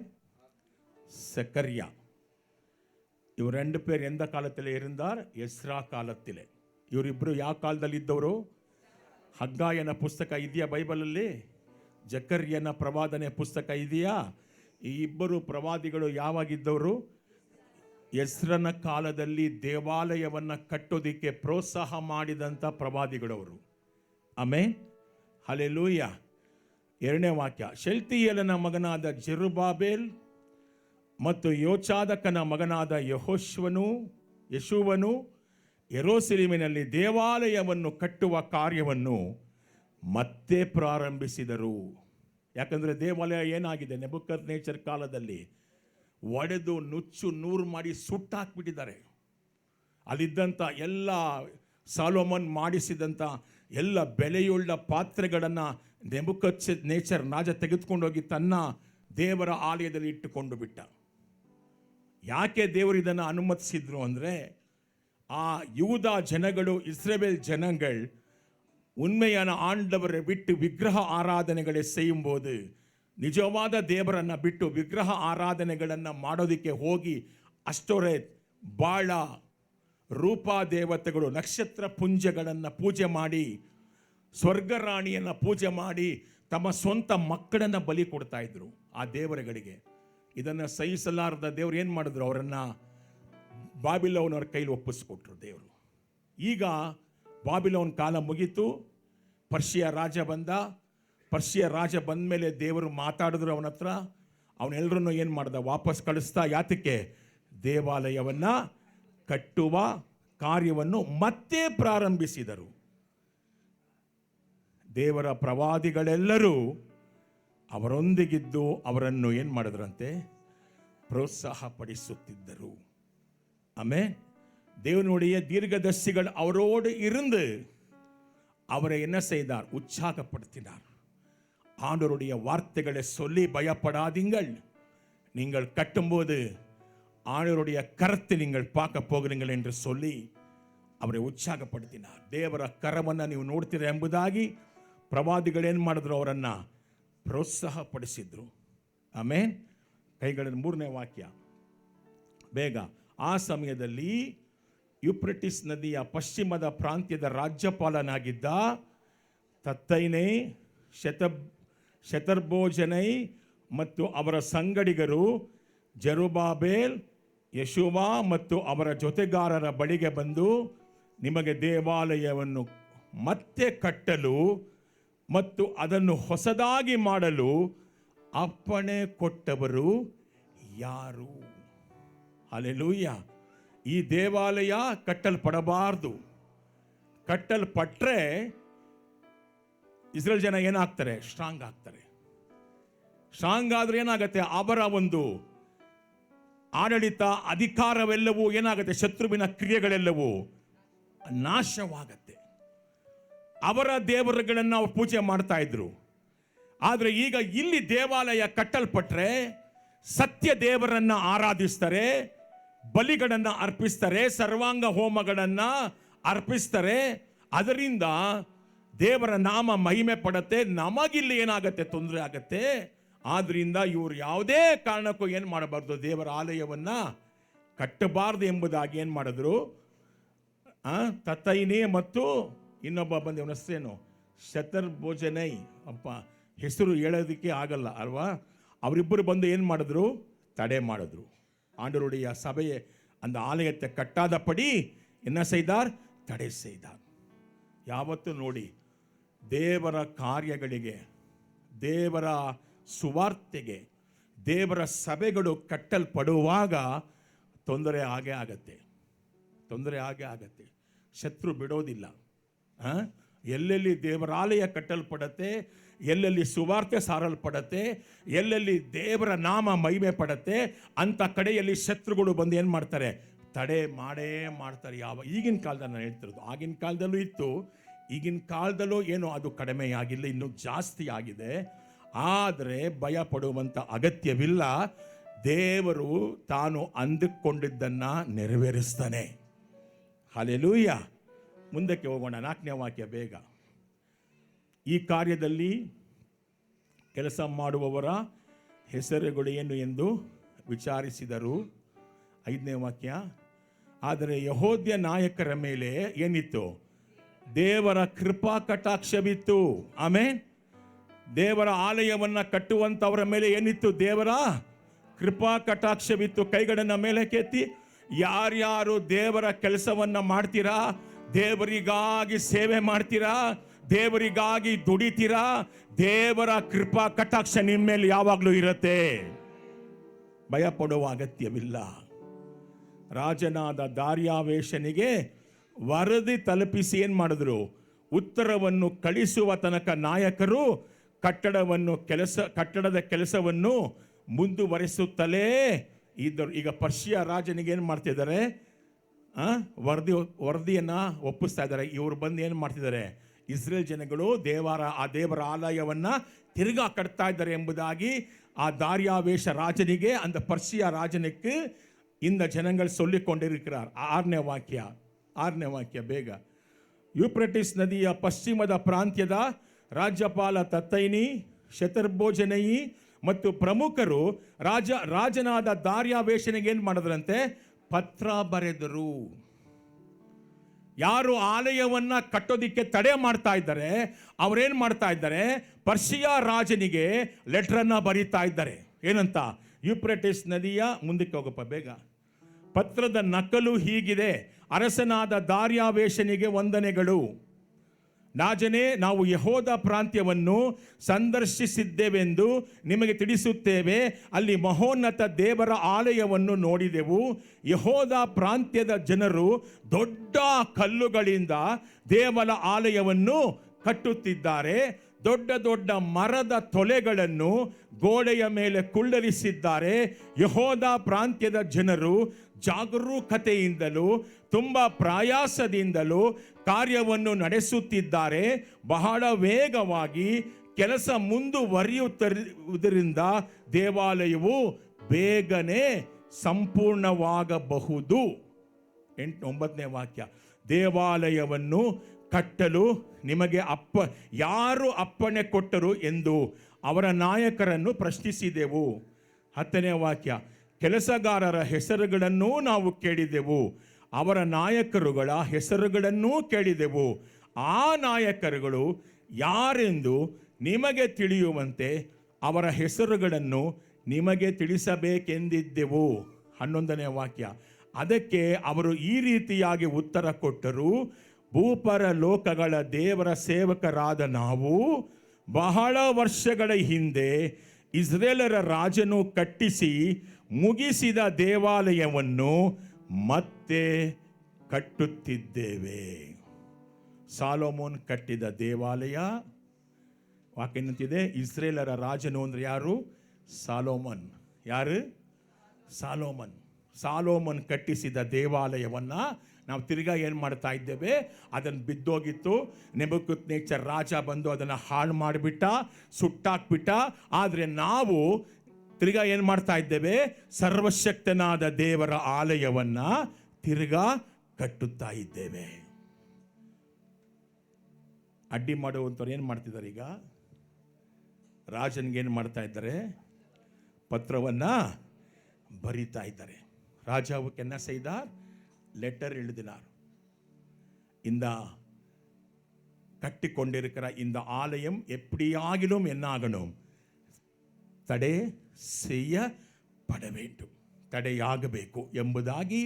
ಸಕರ್ಯ. ಇವರು 2 பேர் ಎಂದ ಕಾಲದಲ್ಲಿ இருந்தார்? ಎಸ್ರಾ ಕಾಲத்திலே. ಇವರಿಬ್ಬರು ಯಾವ ಕಾಲದಲ್ಲಿ ಇದ್ದವರು? ಹಗ್ಗಾಯನ ಪುಸ್ತಕ ಇದೆಯಾ ಬೈಬಲಲ್ಲಿ? ಜಕರ್ಯನ ಪ್ರವಾದನೆ ಪುಸ್ತಕ ಇದೆಯಾ? ಈ ಇಬ್ಬರು ಪ್ರವಾದಿಗಳು ಯಾವಾಗಿದ್ದವರು? ಎಸ್ರನ ಕಾಲದಲ್ಲಿ ದೇವಾಲಯವನ್ನು ಕಟ್ಟೋದಿಕ್ಕೆ ಪ್ರೋತ್ಸಾಹ ಮಾಡಿದಂಥ ಪ್ರವಾದಿಗಳವರು. Amen, hallelujah. 2ನೇ ವಾಕ್ಯ, ಶೆಲ್ತಿಯೇಲನ ಮಗನಾದ ಜೆರುಬ್ಬಾಬೆಲ್ ಮತ್ತು ಯೋಚಾದಕನ ಮಗನಾದ ಯೆಶುವನು ಯೆರೂಸಲೇಮಿನಲ್ಲಿ ದೇವಾಲಯವನ್ನು ಕಟ್ಟುವ ಕಾರ್ಯವನ್ನು ಮತ್ತೆ ಪ್ರಾರಂಭಿಸಿದರು. ಯಾಕಂದರೆ ದೇವಾಲಯ ಏನಾಗಿದೆ? ನೆಬೂಕದ್ನೆಚ್ಚರ್ ಕಾಲದಲ್ಲಿ ಒಡೆದು ನುಚ್ಚು ನೂರು ಮಾಡಿ ಸುಟ್ಟಾಕ್ಬಿಟ್ಟಿದ್ದಾರೆ. ಅಲ್ಲಿದ್ದಂಥ ಎಲ್ಲ ಸಾಲೋಮನ್ ಮಾಡಿಸಿದಂಥ ಎಲ್ಲ ಬೆಲೆಯುಳ್ಳ ಪಾತ್ರೆಗಳನ್ನು ನೆಬೂಕದ್ನೆಚ್ಚರ್ ರಾಜ ತೆಗೆದುಕೊಂಡೋಗಿ ತನ್ನ ದೇವರ ಆಲಯದಲ್ಲಿ ಇಟ್ಟುಕೊಂಡು ಬಿಟ್ಟ. ಯಾಕೆ ದೇವರು ಇದನ್ನು ಅನುಮತಿಸಿದ್ರು ಅಂದರೆ, ಆ ಯೂದ ಜನಗಳು, ಇಸ್ರೇಲ್ ಜನಗಳು உண்மையான ஆண்டவரை விட்டு விக்கிரக ஆராதனைகளை செய்யும்போது, ನಿಜವಾದ ದೇವರನ್ನು ಬಿಟ್ಟು ವಿಗ್ರಹ ಆರಾಧನೆಗಳನ್ನು ಮಾಡೋದಕ್ಕೆ ಹೋಗಿ ಅಷ್ಟೋರೆತ್, ಬಾಳ, ರೂಪಾ ದೇವತೆಗಳು, ನಕ್ಷತ್ರ ಪುಂಜಗಳನ್ನು ಪೂಜೆ ಮಾಡಿ, ಸ್ವರ್ಗರಾಣಿಯನ್ನು ಪೂಜೆ ಮಾಡಿ ತಮ್ಮ ಸ್ವಂತ ಮಕ್ಕಳನ್ನು ಬಲಿ ಕೊಡ್ತಾ ಇದ್ರು ಆ ದೇವರುಗಳಿಗೆ. ಇದನ್ನು ಸಹಿಸಲಾರದ ದೇವರು ಏನು ಮಾಡಿದ್ರು? ಅವರನ್ನು ಬಾಬಿಲೋನವ್ರ ಕೈಲಿ ಒಪ್ಪಿಸ್ಕೊಟ್ರು ದೇವರು. ಈಗ ಬಾಬಿಲೋನ್ ಕಾಲ ಮುಗೀತು, ಪರ್ಷಿಯ ರಾಜ ಬಂದ. ಪರ್ಷಿಯ ರಾಜ ಬಂದ ಮೇಲೆ ದೇವರು ಮಾತಾಡಿದ್ರು ಅವನ ಹತ್ರ. ಅವನೆಲ್ಲರನ್ನು ಏನು ಮಾಡ್ದ? ವಾಪಸ್ ಕಳಿಸ್ತಾ. ಯಾತಕ್ಕೆ? ದೇವಾಲಯವನ್ನು ಕಟ್ಟುವ ಕಾರ್ಯವನ್ನು ಮತ್ತೆ ಪ್ರಾರಂಭಿಸಿದರು. ದೇವರ ಪ್ರವಾದಿಗಳೆಲ್ಲರೂ ಅವರೊಂದಿಗಿದ್ದು ಅವರನ್ನು ಏನು ಮಾಡಿದ್ರಂತೆ? ಪ್ರೋತ್ಸಾಹ ಪಡಿಸುತ್ತಿದ್ದರು. ಆಮೇಲೆ தேவனுடைய தீர்க்கதரிசிகள் அவரோடு இருந்து அவரை என்ன செய்தார்? உற்சாகப்படுத்தினார். ஆண்டவருடைய வார்த்தைகளை சொல்லி பயப்படாதீங்கள், நீங்கள் கட்டும்போது ஆண்டவருடைய கரத்தை நீங்கள் பார்க்க போகிறீர்கள் என்று சொல்லி ಅವரை ಉತ್ಸಾಹಪಡ್ತಿನಾರ್. ದೇವರ ಕರವನ್ನು ನೀವು ನೋಡ್ತೀರ ಎಂಬುದಾಗಿ ಪ್ರವಾದಿಗಳೇನು ಮಾಡಿದ್ರು? ಅವರನ್ನು ಪ್ರೋತ್ಸಾಹಪಡಿಸಿದ್ರು. ಆಮೇನ್. ಕೈಗಳನ್ನು 3ನೇ ವಾಕ್ಯ ಬೇಗ. ಆ ಸಮಯದಲ್ಲಿ ಯುಪ್ರಟಿಸ್ ನದಿಯ ಪಶ್ಚಿಮದ ಪ್ರಾಂತ್ಯದ ರಾಜ್ಯಪಾಲನಾಗಿದ್ದ ತತ್ತೈನೇ, ಶೆತರ್ಬೋಜನೈ ಮತ್ತು ಅವರ ಸಂಗಡಿಗರು ಜೆರುಬ್ಬಾಬೆಲ್, ಯೆಶುವ ಮತ್ತು ಅವರ ಜೊತೆಗಾರರ ಬಳಿಗೆ ಬಂದು, ನಿಮಗೆ ದೇವಾಲಯವನ್ನು ಮತ್ತೆ ಕಟ್ಟಲು ಮತ್ತು ಅದನ್ನು ಹೊಸದಾಗಿ ಮಾಡಲು ಅಪ್ಪಣೆ ಕೊಟ್ಟವರು ಯಾರು? ಹಲ್ಲೆಲೂಯಾ. ಈ ದೇವಾಲಯ ಕಟ್ಟಲ್ಪಡಬಾರ್ದು. ಕಟ್ಟಲ್ಪಟ್ರೆ ಇಸ್ರೇಲ್ ಜನ ಏನಾಗ್ತಾರೆ? ಸ್ಟ್ರಾಂಗ್ ಆಗ್ತಾರೆ. ಸ್ಟ್ರಾಂಗ್ ಆದ್ರೆ ಏನಾಗುತ್ತೆ? ಅವರ ಒಂದು ಆಡಳಿತ ಅಧಿಕಾರವೆಲ್ಲವೂ ಏನಾಗುತ್ತೆ? ಶತ್ರುವಿನ ಕ್ರಿಯೆಗಳೆಲ್ಲವೂ ನಾಶವಾಗತ್ತೆ. ಅವರ ದೇವರುಗಳನ್ನು ಅವರು ಪೂಜೆ ಮಾಡ್ತಾ ಇದ್ರು. ಆದರೆ ಈಗ ಇಲ್ಲಿ ದೇವಾಲಯ ಕಟ್ಟಲ್ಪಟ್ರೆ ಸತ್ಯ ದೇವರನ್ನ ಆರಾಧಿಸ್ತಾರೆ, ಬಲಿಗಳನ್ನು ಅರ್ಪಿಸ್ತಾರೆ, ಸರ್ವಾಂಗ ಹೋಮಗಳನ್ನು ಅರ್ಪಿಸ್ತಾರೆ. ಅದರಿಂದ ದೇವರ ನಾಮ ಮಹಿಮೆ ಪಡುತ್ತೆ. ನಮಗಿಲ್ಲಿ ಏನಾಗತ್ತೆ? ತೊಂದರೆ ಆಗತ್ತೆ. ಆದ್ರಿಂದ ಇವರು ಯಾವುದೇ ಕಾರಣಕ್ಕೂ ಏನು ಮಾಡಬಾರ್ದು? ದೇವರ ಆಲಯವನ್ನು ಕಟ್ಟಬಾರ್ದು ಎಂಬುದಾಗಿ ಏನು ಮಾಡಿದ್ರು? ತತ್ತೈನೇ ಮತ್ತು ಇನ್ನೊಬ್ಬ ಬಂದು ಅವನ ಹೆಸರೇನು? ಶತರ್ಬೋಜನೈ. ಅಪ್ಪ, ಹೆಸರು ಹೇಳೋದಕ್ಕೆ ಆಗಲ್ಲ ಅಲ್ವಾ? ಅವರಿಬ್ಬರು ಬಂದು ಏನು ಮಾಡಿದ್ರು? ತಡೆ ಮಾಡಿದ್ರು. ஆண்டவருடைய சபையை, அந்த ஆலயத்தை கட்டாதபடி என்ன செய்தார்? தடை செய்தார். ಯಾವತ್ತೂ ನೋಡಿ, ದೇವರ ಕಾರ್ಯಗಳಿಗೆ, ದೇವರ ಸುವಾರ್ತೆಗೆ, ದೇವರ ಸಭೆಗಳು ಕಟ್ಟಲ್ಪಡುವಾಗ ತೊಂದರೆ ಆಗೇ ಆಗತ್ತೆ. ತೊಂದರೆ ಆಗೇ ಆಗತ್ತೆ. ಶತ್ರು ಬಿಡೋದಿಲ್ಲ. ಎಲ್ಲೆಲ್ಲಿ ದೇವರಾಲಯ ಕಟ್ಟಲ್ಪಡತ್ತೆ, ಎಲ್ಲೆಲ್ಲಿ ಸುವಾರ್ತೆ ಸಾರಲ್ಪಡತ್ತೆ, ಎಲ್ಲೆಲ್ಲಿ ದೇವರ ನಾಮ ಮಹಿಮೆ ಪಡತ್ತೆ, ಅಂಥ ಕಡೆಯಲ್ಲಿ ಶತ್ರುಗಳು ಬಂದು ಏನು ಮಾಡ್ತಾರೆ? ತಡೆ ಮಾಡೇ ಮಾಡ್ತಾರೆ. ಈಗಿನ ಕಾಲದಲ್ಲಿ ನಾನು ಹೇಳ್ತಿರೋದು, ಆಗಿನ ಕಾಲದಲ್ಲೂ ಇತ್ತು, ಈಗಿನ ಕಾಲದಲ್ಲೂ ಏನೋ ಅದು ಕಡಿಮೆ ಆಗಿಲ್ಲ, ಇನ್ನೂ ಜಾಸ್ತಿ ಆಗಿದೆ. ಆದರೆ ಭಯ ಪಡುವಂಥ ಅಗತ್ಯವಿಲ್ಲ. ದೇವರು ತಾನು ಅಂದುಕೊಂಡಿದ್ದನ್ನು ನೆರವೇರಿಸ್ತಾನೆ. ಹಲ್ಲೆಲೂಯ. ಮುಂದಕ್ಕೆ ಹೋಗೋಣ. 4ನೇ ವಾಕ್ಯ ಬೇಗ. ಈ ಕಾರ್ಯದಲ್ಲಿ ಕೆಲಸ ಮಾಡುವವರ ಹೆಸರುಗಳು ಏನು ಎಂದು ವಿಚಾರಿಸಿದರು. 5ನೇ ವಾಕ್ಯ. ಆದರೆ ಯೆಹೂದ್ಯ ನಾಯಕರ ಮೇಲೆ ಏನಿತ್ತು? ದೇವರ ಕೃಪಾ ಕಟಾಕ್ಷವಿತ್ತು. ಆಮೆನ್. ದೇವರ ಆಲಯವನ್ನು ಕಟ್ಟುವಂಥವರ ಮೇಲೆ ಏನಿತ್ತು? ದೇವರ ಕೃಪಾ ಕಟಾಕ್ಷವಿತ್ತು. ಕೈಗಳನ್ನು ಮೇಲೆ ಕೆತ್ತಿ. ಯಾರ್ಯಾರು ದೇವರ ಕೆಲಸವನ್ನು ಮಾಡ್ತೀರಾ, ದೇವರಿಗಾಗಿ ಸೇವೆ ಮಾಡ್ತೀರಾ, ದೇವರಿಗಾಗಿ ದುಡಿತೀರಾ, ದೇವರ ಕೃಪಾ ಕಟಾಕ್ಷ ನಿಮ್ಮ ಮೇಲೆ ಯಾವಾಗಲೂ ಇರುತ್ತೆ. ಭಯ ಪಡುವ ಅಗತ್ಯವಿಲ್ಲ. ರಾಜನಾದ ದಾರ್ಯಾವೇಶನಿಗೆ ವರದಿ ತಲುಪಿಸಿ ಏನು ಮಾಡಿದ್ರು? ಉತ್ತರವನ್ನು ಕಳಿಸುವ ತನಕ ನಾಯಕರು ಕಟ್ಟಡದ ಕೆಲಸವನ್ನು ಮುಂದುವರಿಸುತ್ತಲೇ ಇದ್ದರು. ಈಗ ಪರ್ಷಿಯ ರಾಜನಿಗೆ ಏನು ಮಾಡ್ತಿದ್ದಾರೆ? ವರದಿಯನ್ನು ಒಪ್ಪಿಸ್ತಾ ಇದ್ದಾರೆ. ಇವರು ಬಂದು ಏನು ಮಾಡ್ತಿದ್ದಾರೆ? ಇಸ್ರೇಲ್ ಜನಗಳು ಆ ದೇವರ ಆಲಯವನ್ನು ತಿರುಗಾ ಕಟ್ತಾ ಇದ್ದಾರೆ ಎಂಬುದಾಗಿ ಆ ದಾರ್ಯಾವೇಶ ರಾಜನಿಗೆ, அந்த ಪರ್ಷಿಯ ರಾಜனுக்கு இந்த ஜனங்கள் சொல்லிக் கொண்டிருக்கிறார். 6ನೇ ವಾಕ್ಯ ಬೇಗ. ಯೂಫ್ರೆಟಿಸ್ ನದಿಯ ಪಶ್ಚಿಮದ ಪ್ರಾಂತ್ಯದ ರಾಜ್ಯಪಾಲ ತತ್ತೈನಿ, ಶತರ್ಬೋಜನಯಿ ಮತ್ತು ಪ್ರಮುಖರು ರಾಜನಾದ ದಾರ್ಯಾವೇಶನಿಗೆ ಏನು ಮಾಡಿದ್ರಂತೆ? ಪತ್ರ ಬರೆದರು. ಯಾರು ಆಲಯವನ್ನ ಕಟ್ಟೋದಿಕ್ಕೆ ತಡೆ ಮಾಡ್ತಾ ಇದ್ದಾರೆ ಅವರೇನು ಮಾಡ್ತಾ ಇದ್ದಾರೆ? ಪರ್ಷಿಯ ರಾಜನಿಗೆ ಲೆಟರನ್ನು ಬರೀತಾ ಇದ್ದಾರೆ. ಏನಂತ? ಯೂಫ್ರೆಟಿಸ್ ನದಿಯ ಮುಂದಕ್ಕೆ ಹೋಗಪ್ಪ ಬೇಗ. ಪತ್ರದ ನಕಲು ಹೀಗಿದೆ. ಅರಸನಾದ ದಾರ್ಯಾವೇಶನಿಗೆ ವಂದನೆಗಳು. ರಾಜನೇ, ನಾವು ಯೆಹೂದ ಪ್ರಾಂತ್ಯವನ್ನು ಸಂದರ್ಶಿಸಿದ್ದೇವೆಂದು ನಿಮಗೆ ತಿಳಿಸುತ್ತೇವೆ. ಅಲ್ಲಿ ಮಹೋನ್ನತ ದೇವರ ಆಲಯವನ್ನು ನೋಡಿದೆವು. ಯೆಹೂದ ಪ್ರಾಂತ್ಯದ ಜನರು ದೊಡ್ಡ ಕಲ್ಲುಗಳಿಂದ ದೇವರ ಆಲಯವನ್ನು ಕಟ್ಟುತ್ತಿದ್ದಾರೆ. ದೊಡ್ಡ ದೊಡ್ಡ ಮರದ ತೊಲೆಗಳನ್ನು ಗೋಡೆಯ ಮೇಲೆ ಕುಳ್ಳರಿಸಿದ್ದಾರೆ. ಯೆಹೂದ ಪ್ರಾಂತ್ಯದ ಜನರು ಜಾಗರೂಕತೆಯಿಂದಲೂ ತುಂಬ ಪ್ರಯಾಸದಿಂದಲೂ ಕಾರ್ಯವನ್ನು ನಡೆಸುತ್ತಿದ್ದಾರೆ. ಬಹಳ ವೇಗವಾಗಿ ಕೆಲಸ ಮುಂದುವರಿಯುತ್ತಿರುವುದರಿಂದ ದೇವಾಲಯವು ಬೇಗನೆ ಸಂಪೂರ್ಣವಾಗಬಹುದು. 9ನೇ ವಾಕ್ಯ. ದೇವಾಲಯವನ್ನು ಕಟ್ಟಲು ನಿಮಗೆ ಯಾರು ಅಪ್ಪಣೆ ಕೊಟ್ಟರು ಎಂದು ಅವರ ನಾಯಕರನ್ನು ಪ್ರಶ್ನಿಸಿದೆವು. 10ನೇ ವಾಕ್ಯ. ಕೆಲಸಗಾರರ ಹೆಸರುಗಳನ್ನೂ ನಾವು ಕೇಳಿದೆವು, ಅವರ ನಾಯಕರುಗಳ ಹೆಸರುಗಳನ್ನೂ ಕೇಳಿದೆವು. ಆ ನಾಯಕರುಗಳು ಯಾರೆಂದು ನಿಮಗೆ ತಿಳಿಯುವಂತೆ ಅವರ ಹೆಸರುಗಳನ್ನು ನಿಮಗೆ ತಿಳಿಸಬೇಕೆಂದಿದ್ದೆವು. 11ನೇ ವಾಕ್ಯ. ಅದಕ್ಕೆ ಅವರು ಈ ರೀತಿಯಾಗಿ ಉತ್ತರ ಕೊಟ್ಟರು: ಭೂಪರ ಲೋಕಗಳ ದೇವರ ಸೇವಕರಾದ ನಾವು ಬಹಳ ವರ್ಷಗಳ ಹಿಂದೆ ಇಸ್ರೇಲರ ರಾಜನು ಕಟ್ಟಿಸಿ ಮುಗಿಸಿದ ದೇವಾಲಯವನ್ನು ಮತ್ತೆ ಕಟ್ಟುತ್ತಿದ್ದೇವೆ. ಸಾಲೋಮೋನ್ ಕಟ್ಟಿದ ದೇವಾಲಯ. ವಾಕ್ಯನಂತಿದೆ, ಇಸ್ರೇಲರ ರಾಜನು ಅಂದ್ರೆ ಯಾರು? ಸಾಲೋಮನ್. ಯಾರು? ಸಾಲೋಮನ್ ಕಟ್ಟಿಸಿದ ದೇವಾಲಯವನ್ನು ನಾವು ತಿರ್ಗಾ ಏನು ಮಾಡ್ತಾ ಇದ್ದೇವೆ? ಅದನ್ನು ಬಿದ್ದೋಗಿತ್ತು. ನೆಬೂಕದ್ನೆಚ್ಚರ್ ರಾಜ ಬಂದು ಅದನ್ನು ಹಾಳು ಮಾಡಿಬಿಟ್ಟ, ಸುಟ್ಟಾಕ್ಬಿಟ್ಟ. ಆದರೆ ನಾವು ತಿರ್ಗಾ ಏನು ಮಾಡ್ತಾ ಇದ್ದೇವೆ? ಸರ್ವಶಕ್ತನಾದ ದೇವರ ಆಲಯವನ್ನು ತಿರ್ಗಾ ಕಟ್ಟುತ್ತಾ ಇದ್ದೇವೆ. ಅಡ್ಡಿ ಮಾಡುವಂಥವ್ರು ಏನು ಮಾಡ್ತಿದ್ದಾರೆ? ಈಗ ರಾಜನಿಗೆ ಏನು ಮಾಡ್ತಾ ಇದ್ದಾರೆ? ಪತ್ರವನ್ನು ಬರಿತಾ ಇದ್ದಾರೆ. ராஜாவுக்கு என்ன செய்தார்? லெட்டர் எழுதினார். இந்த கட்டி கொண்டிருக்கிற இந்த ஆலயம் எப்படியாகிலும் என்ன ஆகணும்? ತಡೆ செய்யப்பட வேண்டும், ತಡೆಯಾಗಬೇಕು ಎಂಬುದಾಗಿ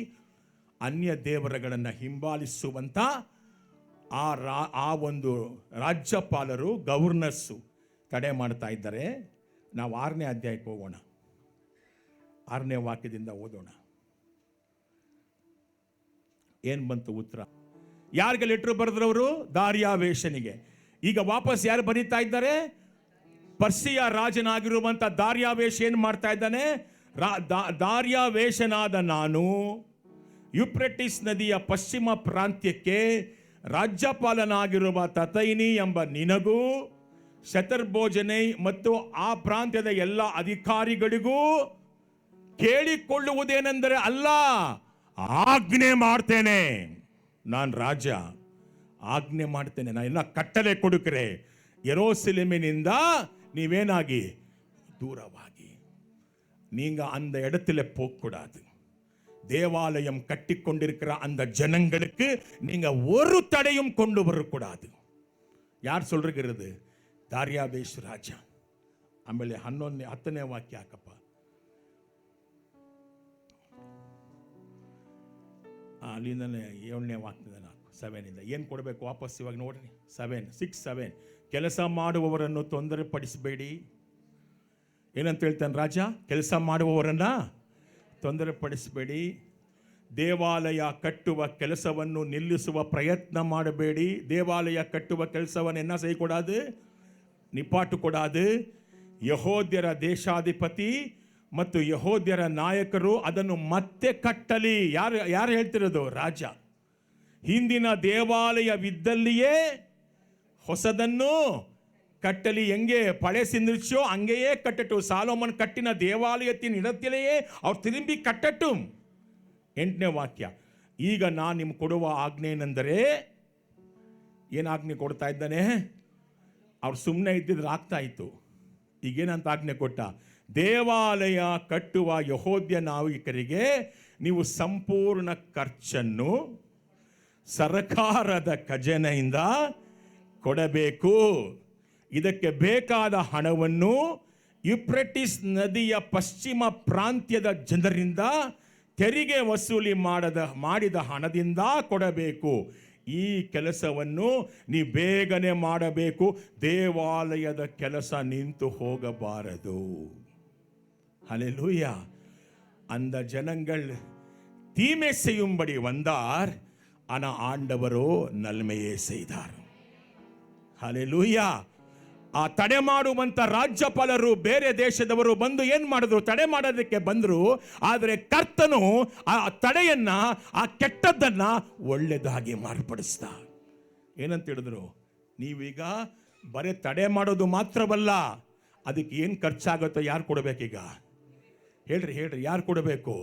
ಅನ್ಯ ದೇವರುಗಳನ್ನು ಹಿಂಬಾಲಿಸುವಂಥ ಆ ಒಂದು ರಾಜ್ಯಪಾಲರು, ಗವರ್ನರ್ಸು ತಡೆ ಮಾಡ್ತಾ ಇದ್ದಾರೆ. ನಾವು 6ನೇ ಅಧ್ಯಾಯಕ್ಕೆ ಹೋಗೋಣ. 6ನೇ ವಾಕ್ಯದಿಂದ ಓದೋಣ. ಏನು ಬಂತು ಉತ್ತರ? ಯಾರಿಗೆ ಲೆಟ್ರ್ ಬರೆದ್ರವರು? ದಾರ್ಯಾವೇಶನಿಗೆ. ಈಗ ವಾಪಸ್ ಯಾರು ಬರೀತಾ ಇದ್ದಾರೆ? ಪರ್ಷಿಯ ರಾಜನಾಗಿರುವಂಥ ದಾರ್ಯಾವೇಶ ಏನು ಮಾಡ್ತಾ ಇದ್ದಾನೆ? ದಾರ್ಯಾವೇಶನಾದ ನಾನು ಯೂಫ್ರೆಟಿಸ್ ನದಿಯ ಪಶ್ಚಿಮ ಪ್ರಾಂತ್ಯಕ್ಕೆ ರಾಜ್ಯಪಾಲನಾಗಿರುವ ತತೈನಿ ಎಂಬ ನಿನಗೂ ಶತರ್ಬೋಜನೆ ಮತ್ತು ಆ ಪ್ರಾಂತ್ಯದ ಎಲ್ಲ ಅಧಿಕಾರಿಗಳಿಗೂ ಕೇಳಿಕೊಳ್ಳುವುದೇನೆಂದರೆ, ಅಲ್ಲ, ಆಜ್ಞೆ ಮಾಡ್ತೇನೆ, ನಾನು ರಾಜ, ಆಜ್ಞೆ ಮಾಡ್ತೇನೆ, ನಾನು ಎಲ್ಲ ಕಟ್ಟಲೆ ಕೊಡುಕರೆ, ಯೆರೂಸಲೇಮಿನಿಂದ ನೀವೇನಾಗಿ தூரமாகி நீங்க அந்த இடத்துல போகக்கூடாது. தேவாலயம் கட்டி கொண்டிருக்கிற அந்த ஜனங்களுக்கு நீங்க ஒரு தடையும் கொண்டு வரக்கூடாது. ಯಾರು சொல்றது? ದಾರ್ಯಾವೇಶ್ ರಾಜ. ಆಮೇಲೆ 10ನೇ ವಾಕ್ಯ ಹಾಕಪ್ಪ. ಅಲ್ಲಿಂದನೇ 7ನೇ ವಾಕ್ಯದ 7 ಇಂದ ಏನು ಕೊಡಬೇಕು ವಾಪಸ್ ಇವಾಗ ನೋಡ್ರಿ. 7 ಕೆಲಸ ಮಾಡುವವರನ್ನು ತೊಂದರೆ ಪಡಿಸಬೇಡಿ. ಏನಂತ ಹೇಳ್ತಾನೆ ರಾಜ? ಕೆಲಸ ಮಾಡುವವರನ್ನ ತೊಂದರೆ ಪಡಿಸಬೇಡಿ. ದೇವಾಲಯ ಕಟ್ಟುವ ಕೆಲಸವನ್ನು ನಿಲ್ಲಿಸುವ ಪ್ರಯತ್ನ ಮಾಡಬೇಡಿ. ದೇವಾಲಯ ಕಟ್ಟುವ ಕೆಲಸವನ್ನು என்ன செய்யக்கூடாது? ನಿಪಾಟು ಕೊಡಾದು. ಯಹೂದ್ಯರ ದೇಶಾಧಿಪತಿ ಮತ್ತು ಯಹೂದ್ಯರ ನಾಯಕರು ಅದನ್ನು ಮತ್ತೆ ಕಟ್ಟಲಿ. ಯಾರು ಹೇಳ್ತಿರೋದು? ರಾಜ. ಹಿಂದಿನ ದೇವಾಲಯವಿದ್ದಲ್ಲಿಯೇ ಹೊಸದನ್ನು ಕಟ್ಟಲಿ. ಹೆಂಗೆ பழசிருந்துச்சோ அங்கேயே கட்டட்டும். சாலோமன் கட்டின தேவாலயத்தின் இடத்திலேயே அவர் திரும்பಿ ಕಟ್ಟட்டும். 8ನೇ ವಾಕ್ಯ. ಈಗ ನಾನು ನಿಮ್ಗೆ ಕೊಡುವ ಆಜ್ಞೆ ಏನೆಂದರೆ, ಏನು ಆಜ್ಞೆ ಕೊಡ್ತಾ ಇದ್ದಾನೆ? ಅವ್ರು ಸುಮ್ಮನೆ ಇದ್ದಿದ್ರೆ ಆಗ್ತಾ ಇತ್ತು. ಈಗೇನಂತ ಆಜ್ಞೆ ಕೊಟ್ಟ? ದೇವಾಲಯ ಕಟ್ಟುವ ಯಹೂದ್ಯ ನಾವಿಕರಿಗೆ ನೀವು ಸಂಪೂರ್ಣ ಖರ್ಚನ್ನು ಸರ್ಕಾರದ ಖಜಾನೆಯಿಂದ ಕೊಡಬೇಕು. ಇದಕ್ಕೆ ಬೇಕಾದ ಹಣವನ್ನು ಯುಫ್ರೆಟಿಸ್ ನದಿಯ ಪಶ್ಚಿಮ ಪ್ರಾಂತ್ಯದ ಜನರಿಂದ ತೆರಿಗೆ ವಸೂಲಿ ಮಾಡಿದ ಹಣದಿಂದ ಕೊಡಬೇಕು. ಈ ಕೆಲಸವನ್ನು ನೀವು ಬೇಗನೆ ಮಾಡಬೇಕು. ದೇವಾಲಯದ ಕೆಲಸ ನಿಂತು ಹೋಗಬಾರದು. ஹல்லேலூயா. அந்த ஜனங்கள் தீமை செய்யும்படி வந்தார், ஆனா ஆண்டவரோ நன்மையே செய்தார். ஹல்லேலூயா. ಆ ತಡೆ ಮಾಡುವಂತ ರಾಜ್ಯಪಾಲರು ಬೇರೆ ದೇಶದವರು ಬಂದು ಏನ್ ಮಾಡಿದ್ರು? ತಡೆ ಮಾಡೋದಕ್ಕೆ ಬಂದರು. ಆದರೆ ಕರ್ತನು ಆ ತಡೆಯನ್ನ, ಆ ಕೆಟ್ಟದ್ದನ್ನ ಒಳ್ಳೆದಾಗಿ ಮಾರ್ಪಡಿಸ್ದ. ಏನಂತ ಹೇಳಿದ್ರು? ನೀವೀಗ ಬರೀ ತಡೆ ಮಾಡೋದು ಮಾತ್ರವಲ್ಲ, ಅದಕ್ಕೆ ಏನು ಖರ್ಚಾಗುತ್ತೋ ಯಾರು ಕೊಡಬೇಕೀಗ? ಹೇಳ್ರಿ ಯಾರು ಕೊಡಬೇಕು?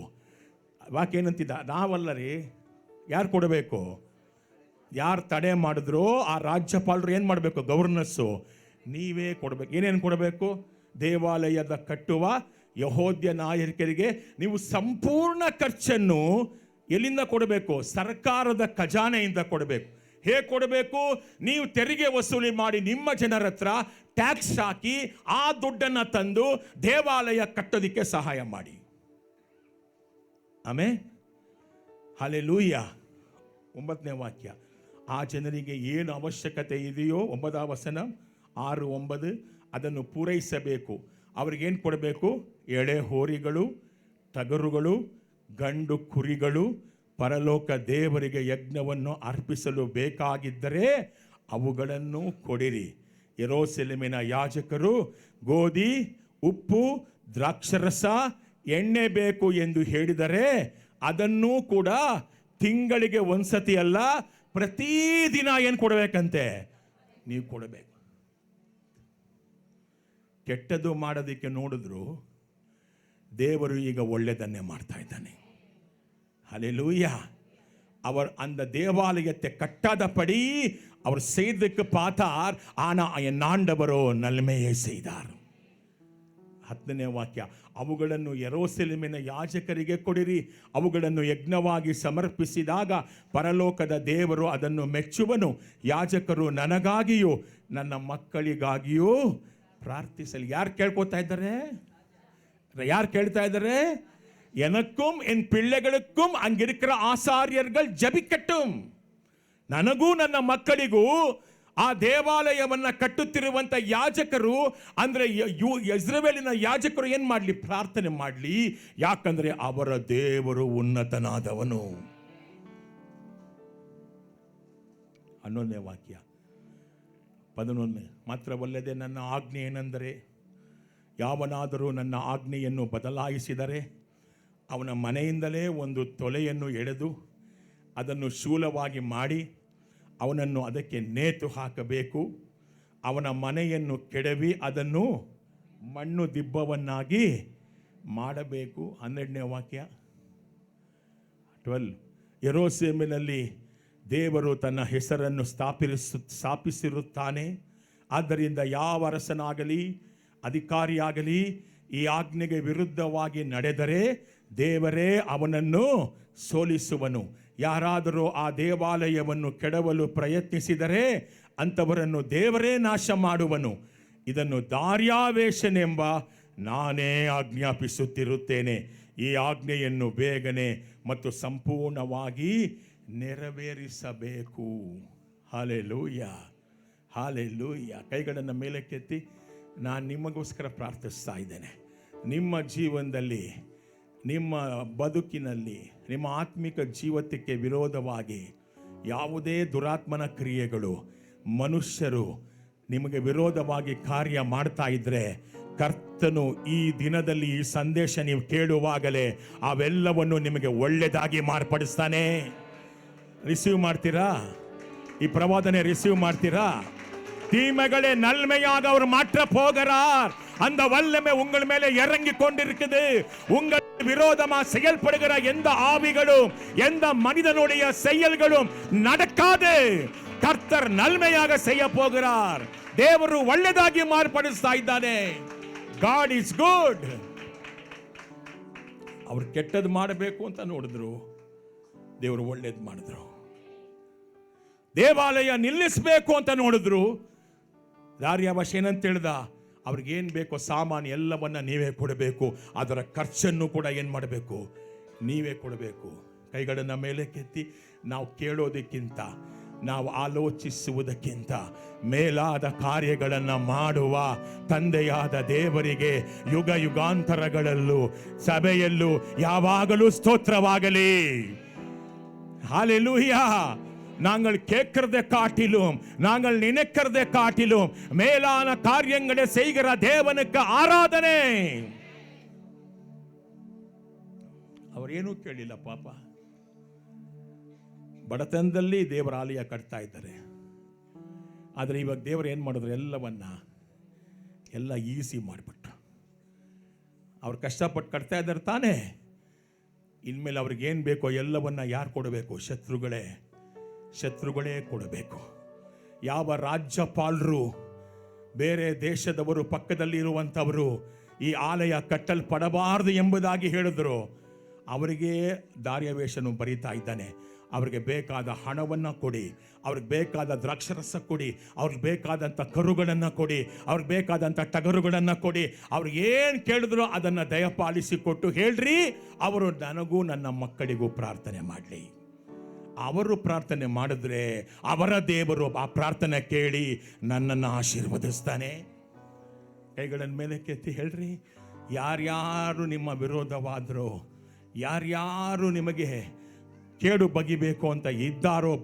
ವಾಕ್ಯ ಏನಂತಿದ್ದ? ನಾವಲ್ಲ ರೀ. ಯಾರು ಕೊಡಬೇಕು? ಯಾರು ತಡೆ ಮಾಡಿದ್ರು ಆ ರಾಜ್ಯಪಾಲರು ಏನು ಮಾಡಬೇಕು? ಗವರ್ನರ್ಸು ನೀವೇ ಕೊಡಬೇಕು. ಏನೇನು ಕೊಡಬೇಕು? ದೇವಾಲಯದ ಕಟ್ಟುವ ಯಹೂದ್ಯ ನಾಯಕರಿಗೆ ನೀವು ಸಂಪೂರ್ಣ ಖರ್ಚನ್ನು ಎಲ್ಲಿಂದ ಕೊಡಬೇಕು? ಸರ್ಕಾರದ ಖಜಾನೆಯಿಂದ ಕೊಡಬೇಕು. ಹೇಗೆ ಕೊಡಬೇಕು? ನೀವು ತೆರಿಗೆ ವಸೂಲಿ ಮಾಡಿ ನಿಮ್ಮ ಜನರ ಹತ್ರ ಟ್ಯಾಕ್ಸ್ ಹಾಕಿ ಆ ದುಡ್ಡನ್ನು ತಂದು ದೇವಾಲಯ ಕಟ್ಟೋದಕ್ಕೆ ಸಹಾಯ ಮಾಡಿ. ಆಮೇಲೆ ಹಲ್ಲೇಲೂಯಾ. 9ನೇ ವಾಕ್ಯ. ಆ ಜನರಿಗೆ ಏನು ಅವಶ್ಯಕತೆ ಇದೆಯೋ, 9ನೇ ವಚನ 6-9 ಅದನ್ನು ಪೂರೈಸಬೇಕು. ಅವ್ರಿಗೇನು ಕೊಡಬೇಕು? ಎಳೆ ಹೋರಿಗಳು, ಟಗರುಗಳು, ಗಂಡು ಕುರಿಗಳು, ಪರಲೋಕ ದೇವರಿಗೆ ಯಜ್ಞವನ್ನು ಅರ್ಪಿಸಲು ಬೇಕಾಗಿದ್ದರೆ ಅವುಗಳನ್ನು ಕೊಡಿರಿ. ಯೆರೂಸಲೇಮಿನ ಯಾಜಕರು ಗೋಧಿ, ಉಪ್ಪು, ದ್ರಾಕ್ಷರಸ, ಎಣ್ಣೆ ಬೇಕು ಎಂದು ಹೇಳಿದರೆ ಅದನ್ನೂ ಕೂಡ ತಿಂಗಳಿಗೆ ಒಂದ್ಸತಿ ಅಲ್ಲ, ಪ್ರತಿದಿನ ಏನು ಕೊಡಬೇಕಂತೆ? ನೀವು ಕೊಡಬೇಕು. ಕೆಟ್ಟದ್ದು ಮಾಡೋದಕ್ಕೆ ನೋಡಿದ್ರು, ದೇವರು ಈಗ ಒಳ್ಳೆಯದನ್ನೇ ಮಾಡ್ತಾ ಇದ್ದಾನೆ. ஹல்லேலூயா. அவர் அந்த தேவாலயத்தை கட்டாதபடி அவர் செய்ததுக்கு பார்த்தார், ஆனா என் ஆண்டவரோ நன்மையை செய்தார். 10ನೇ ವಾಕ್ಯ. ಅವುಗಳನ್ನು ಯೆರೂಸಲೇಮಿನ ಯಾಜಕರಿಗೆ ಕೊಡಿರಿ. ಅವುಗಳನ್ನು ಯಜ್ಞವಾಗಿ ಸಮರ್ಪಿಸಿದಾಗ ಪರಲೋಕದ ದೇವರು ಅದನ್ನು ಮೆಚ್ಚುವನು. ಯಾಜಕರು ನನಗಾಗಿಯೂ ನನ್ನ ಮಕ್ಕಳಿಗಾಗಿಯೂ ಪ್ರಾರ್ಥಿಸಲಿ. ಯಾರು ಕೇಳ್ಕೊತಾ ಇದ್ದಾರೆ? யார் கேள்வித்தா இದ್ದಾರೆ? எனக்கும் என் பிள்ளைகளுக்கும் அங்கிருக்கிற ஆசாரியர்கள் ஜபிக்கட்டும். ನನಗೂ ನನ್ನ ಮಕ್ಕಳಿಗೂ ಆ ದೇವಾಲಯವನ್ನ ಕಟ್ಟುತ್ತಿರುವಂತ ಯಾಜಕರು, ಅಂದ್ರೆ ಇಸ್ರಾಯೇಲಿನ ಯಾಜಕರು ಏನ್ ಮಾಡಲಿ? ಪ್ರಾರ್ಥನೆ ಮಾಡಲಿ. ಯಾಕಂದ್ರೆ ಅವರ ದೇವರು ಉನ್ನತನಾದವನು. 11ನೇ ವಾಕ್ಯ. 11 ಮಾತ್ರವಲ್ಲದೆ ನನ್ನ ಆಜ್ಞೆ ಏನೆಂದರೆ, ಯಾವನಾದರೂ ನನ್ನ ಆಜ್ಞೆಯನ್ನು ಬದಲಾಯಿಸಿದರೆ ಅವನ ಮನೆಯಿಂದಲೇ ಒಂದು ತೊಲೆಯನ್ನು ಎಳೆದು ಅದನ್ನು ಶೂಲವಾಗಿ ಮಾಡಿ ಅವನನ್ನು ಅದಕ್ಕೆ ನೇತು ಹಾಕಬೇಕು. ಅವನ ಮನೆಯನ್ನು ಕೆಡವಿ ಅದನ್ನು ಮಣ್ಣು ದಿಬ್ಬವನ್ನಾಗಿ ಮಾಡಬೇಕು. 12ನೇ ವಾಕ್ಯ 12. ಯೆರೂಸಲೇಮಿನಲ್ಲಿ ದೇವರು ತನ್ನ ಹೆಸರನ್ನು ಸ್ಥಾಪಿಸಿರುತ್ತಾನೆ. ಆದ್ದರಿಂದ ಯಾವ ಅರಸನಾಗಲಿ ಅಧಿಕಾರಿಯಾಗಲಿ ಈ ಆಜ್ಞೆಗೆ ವಿರುದ್ಧವಾಗಿ ನಡೆದರೆ ದೇವರೇ ಅವನನ್ನು ಸೋಲಿಸುವನು. ಯಾರಾದರೂ ಆ ದೇವಾಲಯವನ್ನು ಕೆಡವಲು ಪ್ರಯತ್ನಿಸಿದರೆ ಅಂಥವರನ್ನು ದೇವರೇ ನಾಶ ಮಾಡುವನು. ಇದನ್ನು ದಾರ್ಯಾವೇಶನೆಂಬ ನಾನೇ ಆಜ್ಞಾಪಿಸುತ್ತಿರುತ್ತೇನೆ. ಈ ಆಜ್ಞೆಯನ್ನು ಬೇಗನೆ ಮತ್ತು ಸಂಪೂರ್ಣವಾಗಿ ನೆರವೇರಿಸಬೇಕು. Hallelujah, hallelujah. ಕೈಗಳನ್ನು ಮೇಲಕ್ಕೆತ್ತಿ ನಾನು ನಿಮಗೋಸ್ಕರ ಪ್ರಾರ್ಥಿಸ್ತಾ ಇದ್ದೇನೆ. ನಿಮ್ಮ ಜೀವನದಲ್ಲಿ, ನಿಮ್ಮ ಬದುಕಿನಲ್ಲಿ, ನಿಮ್ಮ ಆತ್ಮಿಕ ಜೀವಿತಕ್ಕೆ ವಿರೋಧವಾಗಿ ಯಾವುದೇ ದುರಾತ್ಮನ ಕ್ರಿಯೆಗಳು, ಮನುಷ್ಯರು ನಿಮಗೆ ವಿರೋಧವಾಗಿ ಕಾರ್ಯ ಮಾಡ್ತಾ ಇದ್ರೆ, ಕರ್ತನು ಈ ದಿನದಲ್ಲಿ ಈ ಸಂದೇಶ ನೀವು ಕೇಳುವಾಗಲೇ ಅವೆಲ್ಲವನ್ನು ನಿಮಗೆ ಒಳ್ಳೆಯದಾಗಿ ಮಾರ್ಪಡಿಸ್ತಾನೆ. ರಿಸೀವ್ ಮಾಡ್ತೀರಾ? ಈ ಪ್ರವಾದನೆ ರಿಸೀವ್ ಮಾಡ್ತೀರಾ? தீமைகளே நன்மையாக அவர் மாற்ற போகிறார். அந்த வல்லமை உங்கள் மேலே இறங்கி கொண்டிருக்குது. உங்கள் விரோதமா செயல்படுகிற எந்த ஆவிகளும் எந்த மனிதனுடைய செயல்களும் நடக்காது. கர்த்தர் நன்மையாக செய்ய போகிறார். ದೇವರು ಒಳ್ಳೆದಾಗಿ ಮಾರ್ಪಡಿಸ್ತಾ ಇದ್ದಾನೆ. God is good. ಅವರು ಕೆಟ್ಟದ್ದು ಮಾಡಬೇಕು ಅಂತ ನೋಡಿದ್ರು, ದೇವರು ಒಳ್ಳೇದು ಮಾಡಿದ್ರು. ದೇವಾಲಯ ನಿಲ್ಲಿಸಬೇಕು ಅಂತ ನೋಡಿದ್ರು, ದಾರ್ಯಾವೇಶ ಏನಂತ ಹೇಳ್ದ, ಅವ್ರಿಗೇನು ಬೇಕೋ ಸಾಮಾನು ಎಲ್ಲವನ್ನ ನೀವೇ ಕೊಡಬೇಕು, ಅದರ ಖರ್ಚನ್ನು ಕೂಡ ಏನು ಮಾಡಬೇಕು, ನೀವೇ ಕೊಡಬೇಕು. ಕೈಗಳನ್ನು ಮೇಲೆ ಕೆತ್ತಿ, ನಾವು ಕೇಳೋದಕ್ಕಿಂತ, ನಾವು ಆಲೋಚಿಸುವುದಕ್ಕಿಂತ ಮೇಲಾದ ಕಾರ್ಯಗಳನ್ನು ಮಾಡುವ ತಂದೆಯಾದ ದೇವರಿಗೆ ಯುಗ ಯುಗಾಂತರಗಳಲ್ಲೂ ಸಭೆಯಲ್ಲೂ ಯಾವಾಗಲೂ ಸ್ತೋತ್ರವಾಗಲಿ. ஹல்லேலூயா. நாங்கள் கேட்கிறதை காட்டிலும், நாங்கள் நினைக்கிறதை காட்டிலும் மேலான காரியங்களை செய்கிற தேவனுக்கு ஆராதனை. அவர் ಏನೂ ಕೇಳಿಲ್ಲ ಪಾಪ. ಬಡತನದಲ್ಲಿ ದೇವರ ಆಲಯ ಕಟ್ತಾ ಇದ್ದಾರೆ. ಆದರೆ ಇವಾಗ ದೇವರು ಏನು ಮಾಡಿದ್ರು, ಎಲ್ಲ ಈಸಿ ಮಾಡಿಬಿಟ್ರು. ಅವ್ರು ಕಷ್ಟಪಟ್ಟು ಕಟ್ತಾ ಇದ್ದಾರೆ ತಾನೇ. ಇನ್ಮೇಲೆ ಅವ್ರಿಗೇನು ಬೇಕೋ ಎಲ್ಲವನ್ನ ಯಾರು ಕೊಡಬೇಕು? ಶತ್ರುಗಳೇ ಕೊಡಬೇಕು. ಯಾವ ರಾಜ್ಯಪಾಲರು, ಬೇರೆ ದೇಶದವರು, ಪಕ್ಕದಲ್ಲಿರುವಂಥವರು ಈ ಆಲಯ ಕಟ್ಟಲ್ಪಡಬಾರದು ಎಂಬುದಾಗಿ ಹೇಳಿದ್ರು, ಅವರಿಗೆ ದಾರ್ಯಾವೇಶನು ಬರೀತಾ ಇದ್ದಾನೆ. ಅವ್ರಿಗೆ ಬೇಕಾದ ಹಣವನ್ನು ಕೊಡಿ, ಅವ್ರಿಗೆ ಬೇಕಾದ ದ್ರಾಕ್ಷರಸ ಕೊಡಿ, ಅವ್ರಿಗೆ ಬೇಕಾದಂಥ ಕರುಗಳನ್ನು ಕೊಡಿ, ಅವ್ರಿಗೆ ಬೇಕಾದಂಥ ಟಗರುಗಳನ್ನು ಕೊಡಿ. ಅವ್ರಿಗೆ ಏನು ಕೇಳಿದ್ರು ಅದನ್ನು ದಯಪಾಲಿಸಿ ಕೊಟ್ಟು ಹೇಳ್ರಿ, ಅವರು ನನಗೂ ನನ್ನ ಮಕ್ಕಳಿಗೂ ಪ್ರಾರ್ಥನೆ ಮಾಡಲಿ. ಅವರು ಪ್ರಾರ್ಥನೆ ಮಾಡಿದ್ರೆ ಅವರ ದೇವರು ಆ ಪ್ರಾರ್ಥನೆ ಕೇಳಿ ನನ್ನನ್ನು ಆಶೀರ್ವದಿಸ್ತಾನೆ. ಕೈಗಳನ್ನು ಮೇಲೆ ಕೆತ್ತಿ ಹೇಳ್ರಿ, ಯಾರ್ಯಾರು ನಿಮ್ಮ ವಿರೋಧವಾದರೂ, ಯಾರ್ಯಾರು ನಿಮಗೆ ಕೇಡು ಬಗಿಬೇಕು ಅಂತ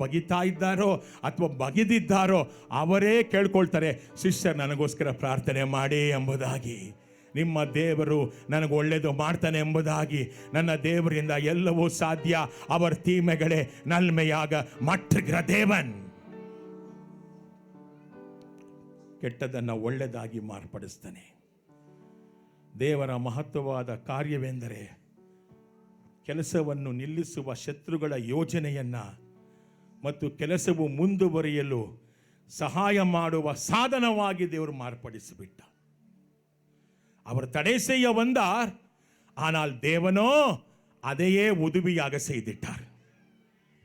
ಬಗಿತಾ ಇದ್ದಾರೋ ಅಥವಾ ಬಗಿದಿದ್ದಾರೋ ಅವರೇ ಕೇಳ್ಕೊಳ್ತಾರೆ, ಶಿಷ್ಯರ್ ನನಗೋಸ್ಕರ ಪ್ರಾರ್ಥನೆ ಮಾಡಿ ಎಂಬುದಾಗಿ. ನಿಮ್ಮ ದೇವರು ನನಗೆ ಒಳ್ಳೆಯದು ಮಾಡ್ತಾನೆ ಎಂಬುದಾಗಿ. ನನ್ನ ದೇವರಿಂದ ಎಲ್ಲವೂ ಸಾಧ್ಯ. ಅವರ தீமைகளே நன்மையாக மாற்றுகிற தேவன். ಕೆಟ್ಟದನ್ನು ಒಳ್ಳೆಯದಾಗಿ ಮಾರ್ಪಡಿಸ್ತಾನೆ. ದೇವರ ಮಹತ್ವವಾದ ಕಾರ್ಯವೆಂದರೆ ಕೆಲಸವನ್ನು ನಿಲ್ಲಿಸುವ ಶತ್ರುಗಳ ಯೋಜನೆಯನ್ನ ಮತ್ತು ಕೆಲಸವು ಮುಂದುವರಿಯಲು ಸಹಾಯ ಮಾಡುವ ಸಾಧನವಾಗಿ ದೇವರು ಮಾರ್ಪಡಿಸಿಬಿಟ್ಟ. அவர் தடை செய்ய வந்தார், ஆனால் தேவனோ அதையே உதவியாக செய்திட்டார்.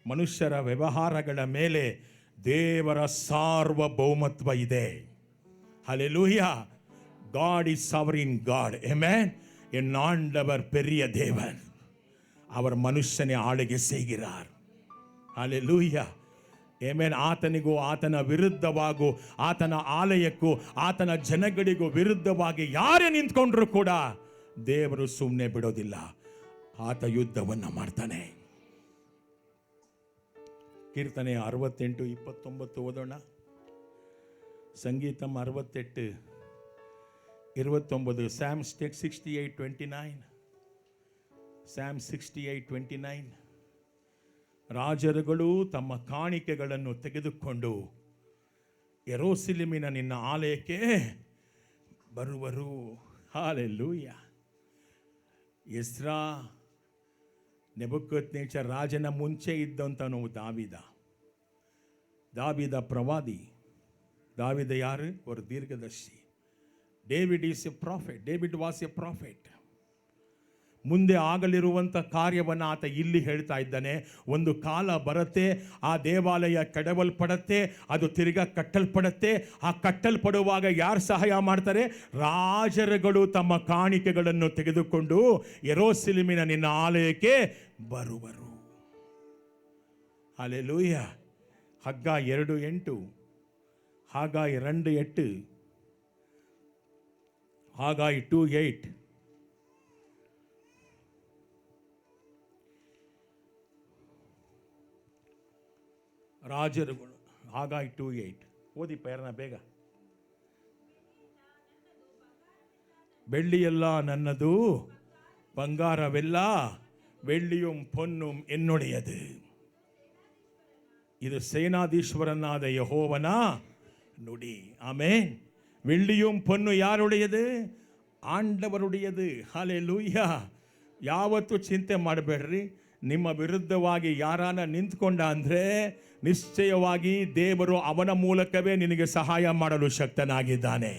ಮನುಷ್ಯರ ವ್ಯವಹಾರಗಳ ಮೇಲೆ ದೇವರ ಸಾರ್ವಭೌಮತ್ವ ಇದೆ. ஹல்லேலூயா. God is sovereign God. Amen. என் ஆண்டவர் பெரிய தேவன். அவர் ಮನುಷ್ಯನೇ ಆಳಿಗೆ செய்கிறார். ஹல்லேலூயா. ಆಮೇನ್. ಆತನಿಗೂ ಆತನ ವಿರುದ್ಧವಾಗೂ ಆತನ ಆಲಯಕ್ಕೂ ಆತನ ಜನಗಳಿಗೂ ವಿರುದ್ಧವಾಗಿ ಯಾರೇ ನಿಂತ್ಕೊಂಡ್ರು ಕೂಡ ದೇವರು ಸುಮ್ಮನೆ ಬಿಡೋದಿಲ್ಲ. ಆತ ಯುದ್ಧವನ್ನು ಮಾಡ್ತಾನೆ. ಕೀರ್ತನೆ 68:29 ಓದೋಣ. ಸಂಗೀತಂ 68:29. Psalm 68:29. Psalm 68:29. ರಾಜರುಗಳು ತಮ್ಮ ಕಾಣಿಕೆಗಳನ್ನು ತೆಗೆದುಕೊಂಡು ಯೆರೂಸಲೇಮಿನ ನಿನ್ನ ಆಲಯಕ್ಕೆ ಬರುವರು. ಹಾಲೆಲೂಯ. ಎಸ್ರಾ ನೆಬೂಕದ್ನೆಚ್ಚರ್ ರಾಜನ ಮುಂಚೆ ಇದ್ದಂತನು ದಾವಿದ ಪ್ರವಾದಿ. ದಾವಿದ ಯಾರು? ಅವರು ದೀರ್ಘದರ್ಶಿ. David is a prophet. David was a prophet. ಮುಂದೆ ಆಗಲಿರುವಂಥ ಕಾರ್ಯವನ್ನು ಆತ ಇಲ್ಲಿ ಹೇಳ್ತಾ ಇದ್ದಾನೆ. ಒಂದು ಕಾಲ ಬರುತ್ತೆ, ಆ ದೇವಾಲಯ ಕೆಡವಲ್ಪಡುತ್ತೆ, ಅದು ತಿರ್ಗಾ ಕಟ್ಟಲ್ಪಡುತ್ತೆ. ಆ ಕಟ್ಟಲ್ಪಡುವಾಗ ಯಾರು ಸಹಾಯ ಮಾಡ್ತಾರೆ? ರಾಜರುಗಳು ತಮ್ಮ ಕಾಣಿಕೆಗಳನ್ನು ತೆಗೆದುಕೊಂಡು ಯೆರೂಸಲೇಮಿನ ನಿನ್ನ ಆಲಯಕ್ಕೆ ಬರುವರು. ಹಲ್ಲೆಲೂಯ. ಹಗ್ಗಾಯ 2:8, ಹಾಗಾಯ 2:8, ಹಾಗಾಯ 2:8. ರಾಜರುಗಳು. ಹಾಗಾಯ 2:8 ಓದಿ ಪೇರನ ಬೇಗ. ಬೆಳ್ಳಿಯೆಲ್ಲ ನನ್ನದು, ಬಂಗಾರವೆಲ್ಲ வெள்ளியும் பொன்னும் என்னுடையது. இது சேனாதீஸ்வரனாத யெகோவன ನುಡಿ. ಆಮೆನ್. வெள்ளியும் பொன்னும் ಯಾರುடையது? ಆಂಡವರುடையது. ಹಲ್ಲೆಲೂಯಾ. ಯಾವತ್ತೂ ಚಿಂತೆ ಮಾಡಬೇಡ್ರಿ. ನಿಮ್ಮ ವಿರುದ್ಧವಾಗಿ ಯಾರಾನ ನಿಂತ್ಕೊಂಡ ಅಂದರೆ ನಿಶ್ಚಯವಾಗಿ ದೇವರು ಅವನ ಮೂಲಕವೇ ನಿನಗೆ ಸಹಾಯ ಮಾಡಲು ಶಕ್ತನಾಗಿದ್ದಾನೆ.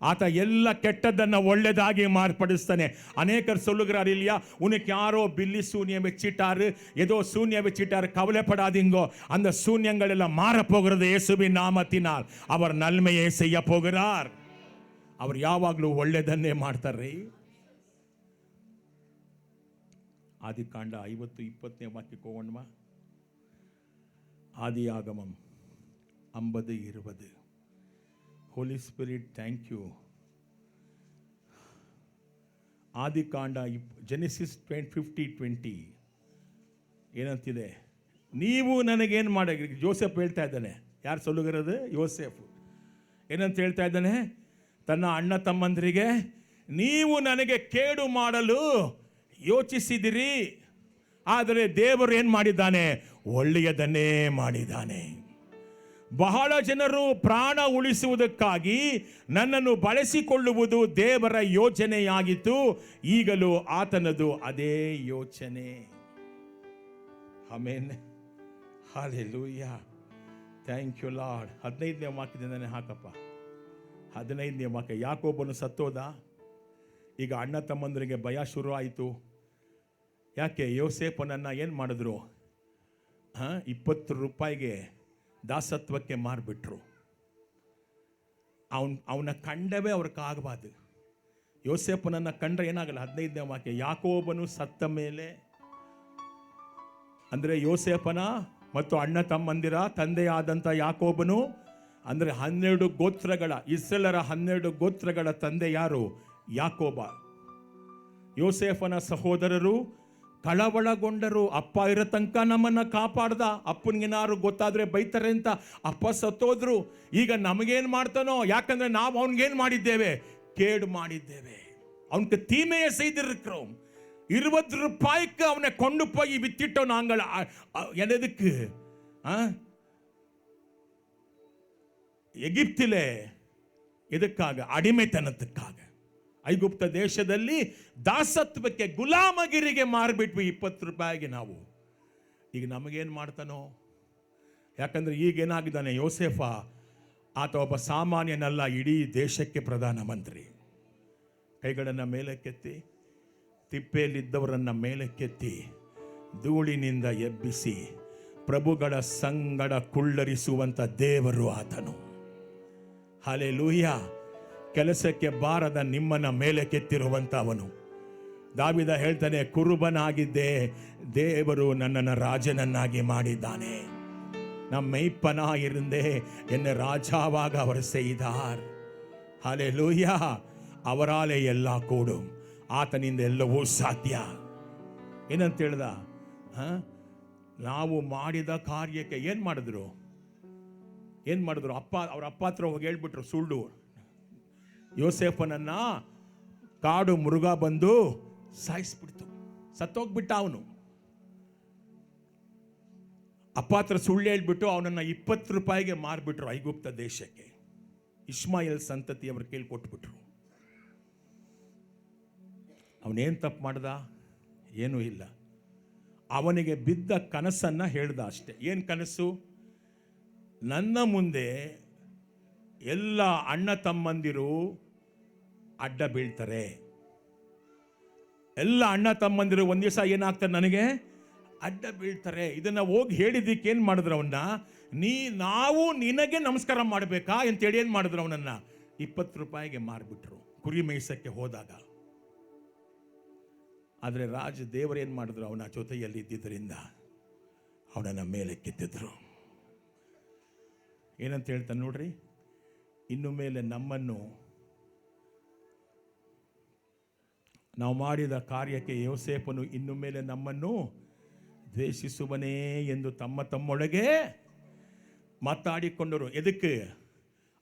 ಆತ ಎಲ್ಲ ಕೆಟ್ಟದ್ದನ್ನು ಒಳ್ಳೆಯದಾಗಿ ಮಾರ್ಪಡಿಸ್ತಾನೆ. ಅನೇಕರು சொல்லுகிறார் இல்லையா, உனக்கு யாரோ பில்லி சூனியம் வச்சிட்டாரு, ஏதோ சூனியம் வச்சிட்டாரு, கவலைப்படாதீங்கோ, அந்த சூன்யங்கள் எல்லாம் மாறப்போகிறது இயேசுவின் நாமத்தினால். அவர் நன்மையை செய்ய போகிறார். அவர் ಯಾವಾಗಲೂ ಒಳ್ಳೆಯದನ್ನೇ ಮಾಡ್ತಾರೆ. ಆದಿಕಾಂಡ 50:20 ವಾಕ್ಯಕ್ಕೆ ಹೋಗೋಣ. ಆದಿಯಾಗಮಂ 50:20. ಹೋಲಿ ಸ್ಪಿರಿಟ್, ಥ್ಯಾಂಕ್ ಯು. ಆದಿಕಾಂಡ ಜೆನೆಸಿಸ್ 50:20 ಏನಂತಿದೆ? ನೀವು ನನಗೇನು ಮಾಡ, ಜೋಸೆಫ್ ಹೇಳ್ತಾ ಇದ್ದಾನೆ. ಯಾರು ಸೊಲ್ಲುಗಿರೋದು? ಯೋಸೆಫ್. ಏನಂತ ಹೇಳ್ತಾ ಇದ್ದಾನೆ? ತನ್ನ ಅಣ್ಣ ತಮ್ಮಂದರಿಗೆ, ನೀವು ನನಗೆ ಕೇಡು ಮಾಡಲು ಯೋಚಿಸಿದಿರಿ, ಆದರೆ ದೇವರು ಏನು ಮಾಡಿದ್ದಾನೆ? ಒಳ್ಳೆಯದನ್ನೇ ಮಾಡಿದ್ದಾನೆ. ಬಹಳ ಜನರು ಪ್ರಾಣ ಉಳಿಸುವುದಕ್ಕಾಗಿ ನನ್ನನ್ನು ಬಳಸಿಕೊಳ್ಳುವುದು ದೇವರ ಯೋಚನೆಯಾಗಿತ್ತು. ಈಗಲೂ ಆತನದು ಅದೇ ಯೋಚನೆ. Amen. Hallelujah. Thank you Lord. 15ನೇ ವಾಕ್ಯದಿಂದನೇ ಹಾಕಪ್ಪ. 15ನೇ ವಾಕ್ಯ. ಯಾಕೋಬನು ಸತ್ತೋದ. ಈಗ ಅಣ್ಣ ತಮ್ಮಂದರಿಗೆ ಭಯ ಶುರು ಆಯಿತು. ಯಾಕೆ? ಯೋಸೇಫನನ್ನು ಏನು ಮಾಡಿದ್ರು? 20 ರೂಪಾಯಿಗೆ ದಾಸತ್ವಕ್ಕೆ ಮಾರಿಬಿಟ್ರು. ಅವನ ಕಂಡವೇ ಅವ್ರಿಗೆ ಆಗಬಾರ್ದು. ಯೋಸೇಫನನ್ನು ಕಂಡ್ರೆ ಏನಾಗಲ್ಲ. 15ನೇ ವಾಕ್ಯ. ಯಾಕೋಬನು ಸತ್ತ ಮೇಲೆ, ಅಂದರೆ ಯೋಸೇಫನ ಮತ್ತು ಅಣ್ಣ ತಮ್ಮಂದಿರ ತಂದೆಯಾದಂಥ ಯಾಕೋಬನು, ಅಂದರೆ 12 ಗೋತ್ರಗಳ, ಇಸ್ರೇಲರ 12 ಗೋತ್ರಗಳ ತಂದೆ ಯಾರು? ಯಾಕೋಬ. ಯೋಸೇಫನ ಸಹೋದರರು ಕಳವಳಗೊಂಡರು. ಅಪ್ಪ ಇರೋ ತನಕ ನಮ್ಮನ್ನು ಕಾಪಾಡ್ದ, ಅಪ್ಪನಿಗೇನಾದ್ರು ಗೊತ್ತಾದರೆ ಬೈತಾರೆ ಅಂತ ಅಪ್ಪ ಸತ್ತೋದ್ರು. ಈಗ ನಮಗೇನು ಮಾಡ್ತಾನೋ? ಯಾಕಂದರೆ ನಾವು ಅವನಿಗೇನು ಮಾಡಿದ್ದೇವೆ? ಕೇಡು ಮಾಡಿದ್ದೇವೆ. ಅವನಿಗೆ ತೀಮೆಯೇ செய்திருக்கிறோம். 20 ರೂಪಾಯಿக்கு அவனை கொண்டு போய் வித்திட்டோம் நாங்கள். எதுக்கு? ಎಗಿಪ್ತಿಲೆ ಎದಕ್ಕಾಗ? ಅಡಿಮೆತನத்துக்காக. ಐಗುಪ್ತ ದೇಶದಲ್ಲಿ ದಾಸತ್ವಕ್ಕೆ, ಗುಲಾಮಗಿರಿಗೆ ಮಾರಿಬಿಟ್ವಿ 20 ರೂಪಾಯಿಗೆ ನಾವು. ಈಗ ನಮಗೇನು ಮಾಡ್ತಾನೋ? ಯಾಕಂದರೆ ಈಗೇನಾಗಿದ್ದಾನೆ ಯೋಸೇಫ? ಆತ ಒಬ್ಬ ಸಾಮಾನ್ಯನಲ್ಲ, ಇಡೀ ದೇಶಕ್ಕೆ ಪ್ರಧಾನಮಂತ್ರಿ. ಕೈಗಳನ್ನು ಮೇಲಕ್ಕೆತ್ತಿ, ತಿಪ್ಪೆಯಲ್ಲಿದ್ದವರನ್ನು ಮೇಲಕ್ಕೆತ್ತಿ, ಧೂಳಿನಿಂದ ಎಬ್ಬಿಸಿ ಪ್ರಭುಗಳ ಸಂಗಡ ಕುಳ್ಳರಿಸುವಂಥ ದೇವರು ಆತನು. ಹಲ್ಲೆಲೂಯಾ. ಕೆಲಸಕ್ಕೆ ಬಾರದ ನಿಮ್ಮನ್ನ ಮೇಲೆ ಕೆತ್ತಿರುವಂಥವನು. ದಾವಿದ ಹೇಳ್ತಾನೆ, ಕುರುಬನಾಗಿದ್ದೆ, ದೇವರು ನನ್ನನ್ನು ರಾಜನನ್ನಾಗಿ ಮಾಡಿದ್ದಾನೆ. ನಮ್ಮ ಮೆಯ್ಪನ ಇರುಂದೆ ಎನ್ನ ರಾಜಾವಾಗ ಅವರು செய்தார். ಹಲ್ಲೆಲೂಯಾ. ಅವರಾಲೆ ಎಲ್ಲ ಕೂಡು, ಆತನಿಂದ ಎಲ್ಲವೂ ಸಾಧ್ಯ. ಏನಂತ ಹೇಳ್ದ? ನಾವು ಮಾಡಿದ ಕಾರ್ಯಕ್ಕೆ ಏನು ಮಾಡಿದ್ರು? ಅವ್ರ ಅಪ್ಪ ಹತ್ರ ಹೋಗಿ ಹೇಳ್ಬಿಟ್ರು ಸುಳ್ಳು. ಯೋಸೇಫನನ್ನ ಕಾಡು ಮೃಗ ಬಂದು ಸಾಯಿಸ್ಬಿಡ್ತು, ಸತ್ತೋಗ್ಬಿಟ್ಟ ಅವನು. ಅಪ್ಪ ಹತ್ರ ಸುಳ್ಳು ಹೇಳ್ಬಿಟ್ಟು ಅವನನ್ನು 20 ರೂಪಾಯಿಗೆ ಮಾರ್ಬಿಟ್ರು ಐಗುಪ್ತ ದೇಶಕ್ಕೆ. ಇಷ್ಮಾಯೇಲ್ ಸಂತತಿ ಅವ್ರ ಕೇಳಿ ಕೊಟ್ಬಿಟ್ರು. ಅವನೇನು ತಪ್ಪು ಮಾಡ್ದ? ಏನೂ ಇಲ್ಲ. ಅವನಿಗೆ ಬಿದ್ದ ಕನಸನ್ನು ಹೇಳ್ದ ಅಷ್ಟೆ. ಏನು ಕನಸು? ನನ್ನ ಮುಂದೆ ಎಲ್ಲ ಅಣ್ಣ ತಮ್ಮಂದಿರು ಅಡ್ಡ ಬೀಳ್ತಾರೆ. ಎಲ್ಲ ಅಣ್ಣ ತಮ್ಮಂದಿರು ಒಂದು ದಿವಸ ಏನಾಗ್ತಾರೆ, ನನಗೆ ಅಡ್ಡ ಬೀಳ್ತಾರೆ. ಇದನ್ನು ಹೋಗಿ ಹೇಳಿದ್ದಕ್ಕೆ ಏನು ಮಾಡಿದ್ರು ಅವನ್ನ? ನಾವು ನಿನಗೆ ನಮಸ್ಕಾರ ಮಾಡಬೇಕಾ ಅಂತೇಳಿ ಏನು ಮಾಡಿದ್ರು ಅವನನ್ನು? 20 ರೂಪಾಯಿಗೆ ಮಾರ್ಬಿಟ್ರು ಕುರಿ ಮೇಯಿಸಕ್ಕೆ ಹೋದಾಗ. ಆದರೆ ದೇವರೇನು ಮಾಡಿದ್ರು? ಅವನ ಜೊತೆಯಲ್ಲಿ ಇದ್ದಿದ್ದರಿಂದ ಅವನನ್ನು ಮೇಲೆ ಕೆತ್ತಿದ್ರು. ಏನಂತ ಹೇಳ್ತಾನೆ ನೋಡ್ರಿ, ಇನ್ನು ಮೇಲೆ ನಮ್ಮನ್ನು ನಾವು ಮಾಡಿದ ಕಾರ್ಯಕ್ಕೆ ಯೋಸೇಫನು ಇನ್ನು ಮೇಲೆ ನಮ್ಮನ್ನು ದ್ವೇಷಿಸುವನೇ ಎಂದು ತಮ್ಮೊಳಗೆ ಮಾತಾಡಿಕೊಂಡರು. எதுக்கு?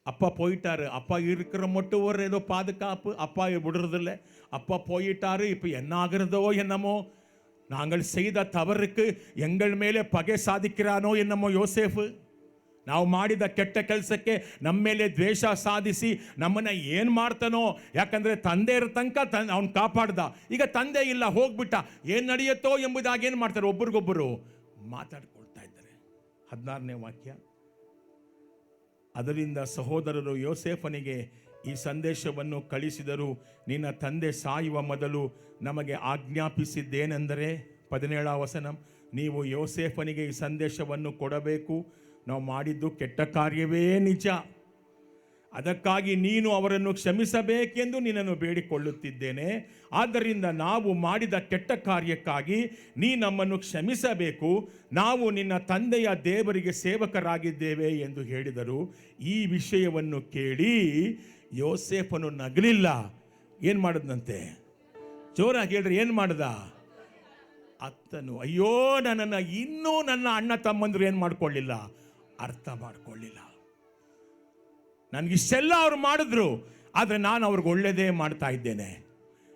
அப்பா போயிட்டாரு, அப்பா இருக்கிற மட்டும் ஒரு ஏதோ பாதுகாப்பு, அப்பா விடுறதில்லை, அப்பா போயிட்டாரு, இப்போ என்ன ஆகிறதோ என்னமோ, நாங்கள் செய்த தவறுக்கு எங்கள் ಮೇಲೆ ಪಗೆ ಸಾಧಿಕ್கிறாನೋ என்னமோ யோசேஃபு. ನಾವು ಮಾಡಿದ ಕೆಟ್ಟ ಕೆಲಸಕ್ಕೆ ನಮ್ಮ ಮೇಲೆ ದ್ವೇಷ ಸಾಧಿಸಿ ನಮ್ಮನ್ನು ಏನು ಮಾಡ್ತಾನೋ. ಯಾಕಂದರೆ ತಂದೆ ಇರೋ ತನಕ ಅವನು ಕಾಪಾಡ್ದ, ಈಗ ತಂದೆ ಇಲ್ಲ, ಹೋಗ್ಬಿಟ್ಟ, ಏನು ನಡೆಯುತ್ತೋ ಎಂಬುದಾಗಿ ಏನು ಮಾಡ್ತಾರೆ, ಒಬ್ರಿಗೊಬ್ಬರು ಮಾತಾಡ್ಕೊಳ್ತಾ ಇದ್ದಾರೆ. 16ನೇ ವಾಕ್ಯ. ಅದರಿಂದ ಸಹೋದರರು ಯೋಸೇಫನಿಗೆ ಈ ಸಂದೇಶವನ್ನು ಕಳಿಸಿದರು. ನಿನ್ನ ತಂದೆ ಸಾಯುವ ಮೊದಲು ನಮಗೆ ಆಜ್ಞಾಪಿಸಿದ್ದೇನೆಂದರೆ, 17ನೇ ವಚನ, ನೀವು ಯೋಸೇಫನಿಗೆ ಈ ಸಂದೇಶವನ್ನು ಕೊಡಬೇಕು. ನಾವು ಮಾಡಿದ್ದು ಕೆಟ್ಟ ಕಾರ್ಯವೇ ನಿಜ, ಅದಕ್ಕಾಗಿ ನೀನು ಅವರನ್ನು ಕ್ಷಮಿಸಬೇಕೆಂದು ನಿನ್ನನ್ನು ಬೇಡಿಕೊಳ್ಳುತ್ತಿದ್ದೇನೆ. ಆದ್ದರಿಂದ ನಾವು ಮಾಡಿದ ಕೆಟ್ಟ ಕಾರ್ಯಕ್ಕಾಗಿ ನೀ ನಮ್ಮನ್ನು ಕ್ಷಮಿಸಬೇಕು. ನಾವು ನಿನ್ನ ತಂದೆಯ ದೇವರಿಗೆ ಸೇವಕರಾಗಿದ್ದೇವೆ ಎಂದು ಹೇಳಿದರು. ಈ ವಿಷಯವನ್ನು ಕೇಳಿ ಯೋಸೇಫನು ನಗಲಿಲ್ಲ. ಏನು ಮಾಡಿದ್ನಂತೆ? ಜೋರಾಗಿ ಹೇಳ್ರಿ, ಏನು ಮಾಡ್ದ? ಅತ್ತನು, ಅಯ್ಯೋ ನನ್ನನ್ನು ಇನ್ನೂ ನನ್ನ ಅಣ್ಣ ತಮ್ಮಂದ್ರು ಏನು ಮಾಡ್ಕೊಳ್ಳಿಲ್ಲ, ಅರ್ಥ ಮಾಡ್ಕೊಳ್ಳಿಲ್ಲ. ನನಗಿಷ್ಟೆಲ್ಲ ಅವ್ರು ಮಾಡಿದ್ರು, ಆದರೆ ನಾನು ಅವ್ರಿಗೆ ಒಳ್ಳೆಯದೇ ಮಾಡ್ತಾ ಇದ್ದೇನೆ.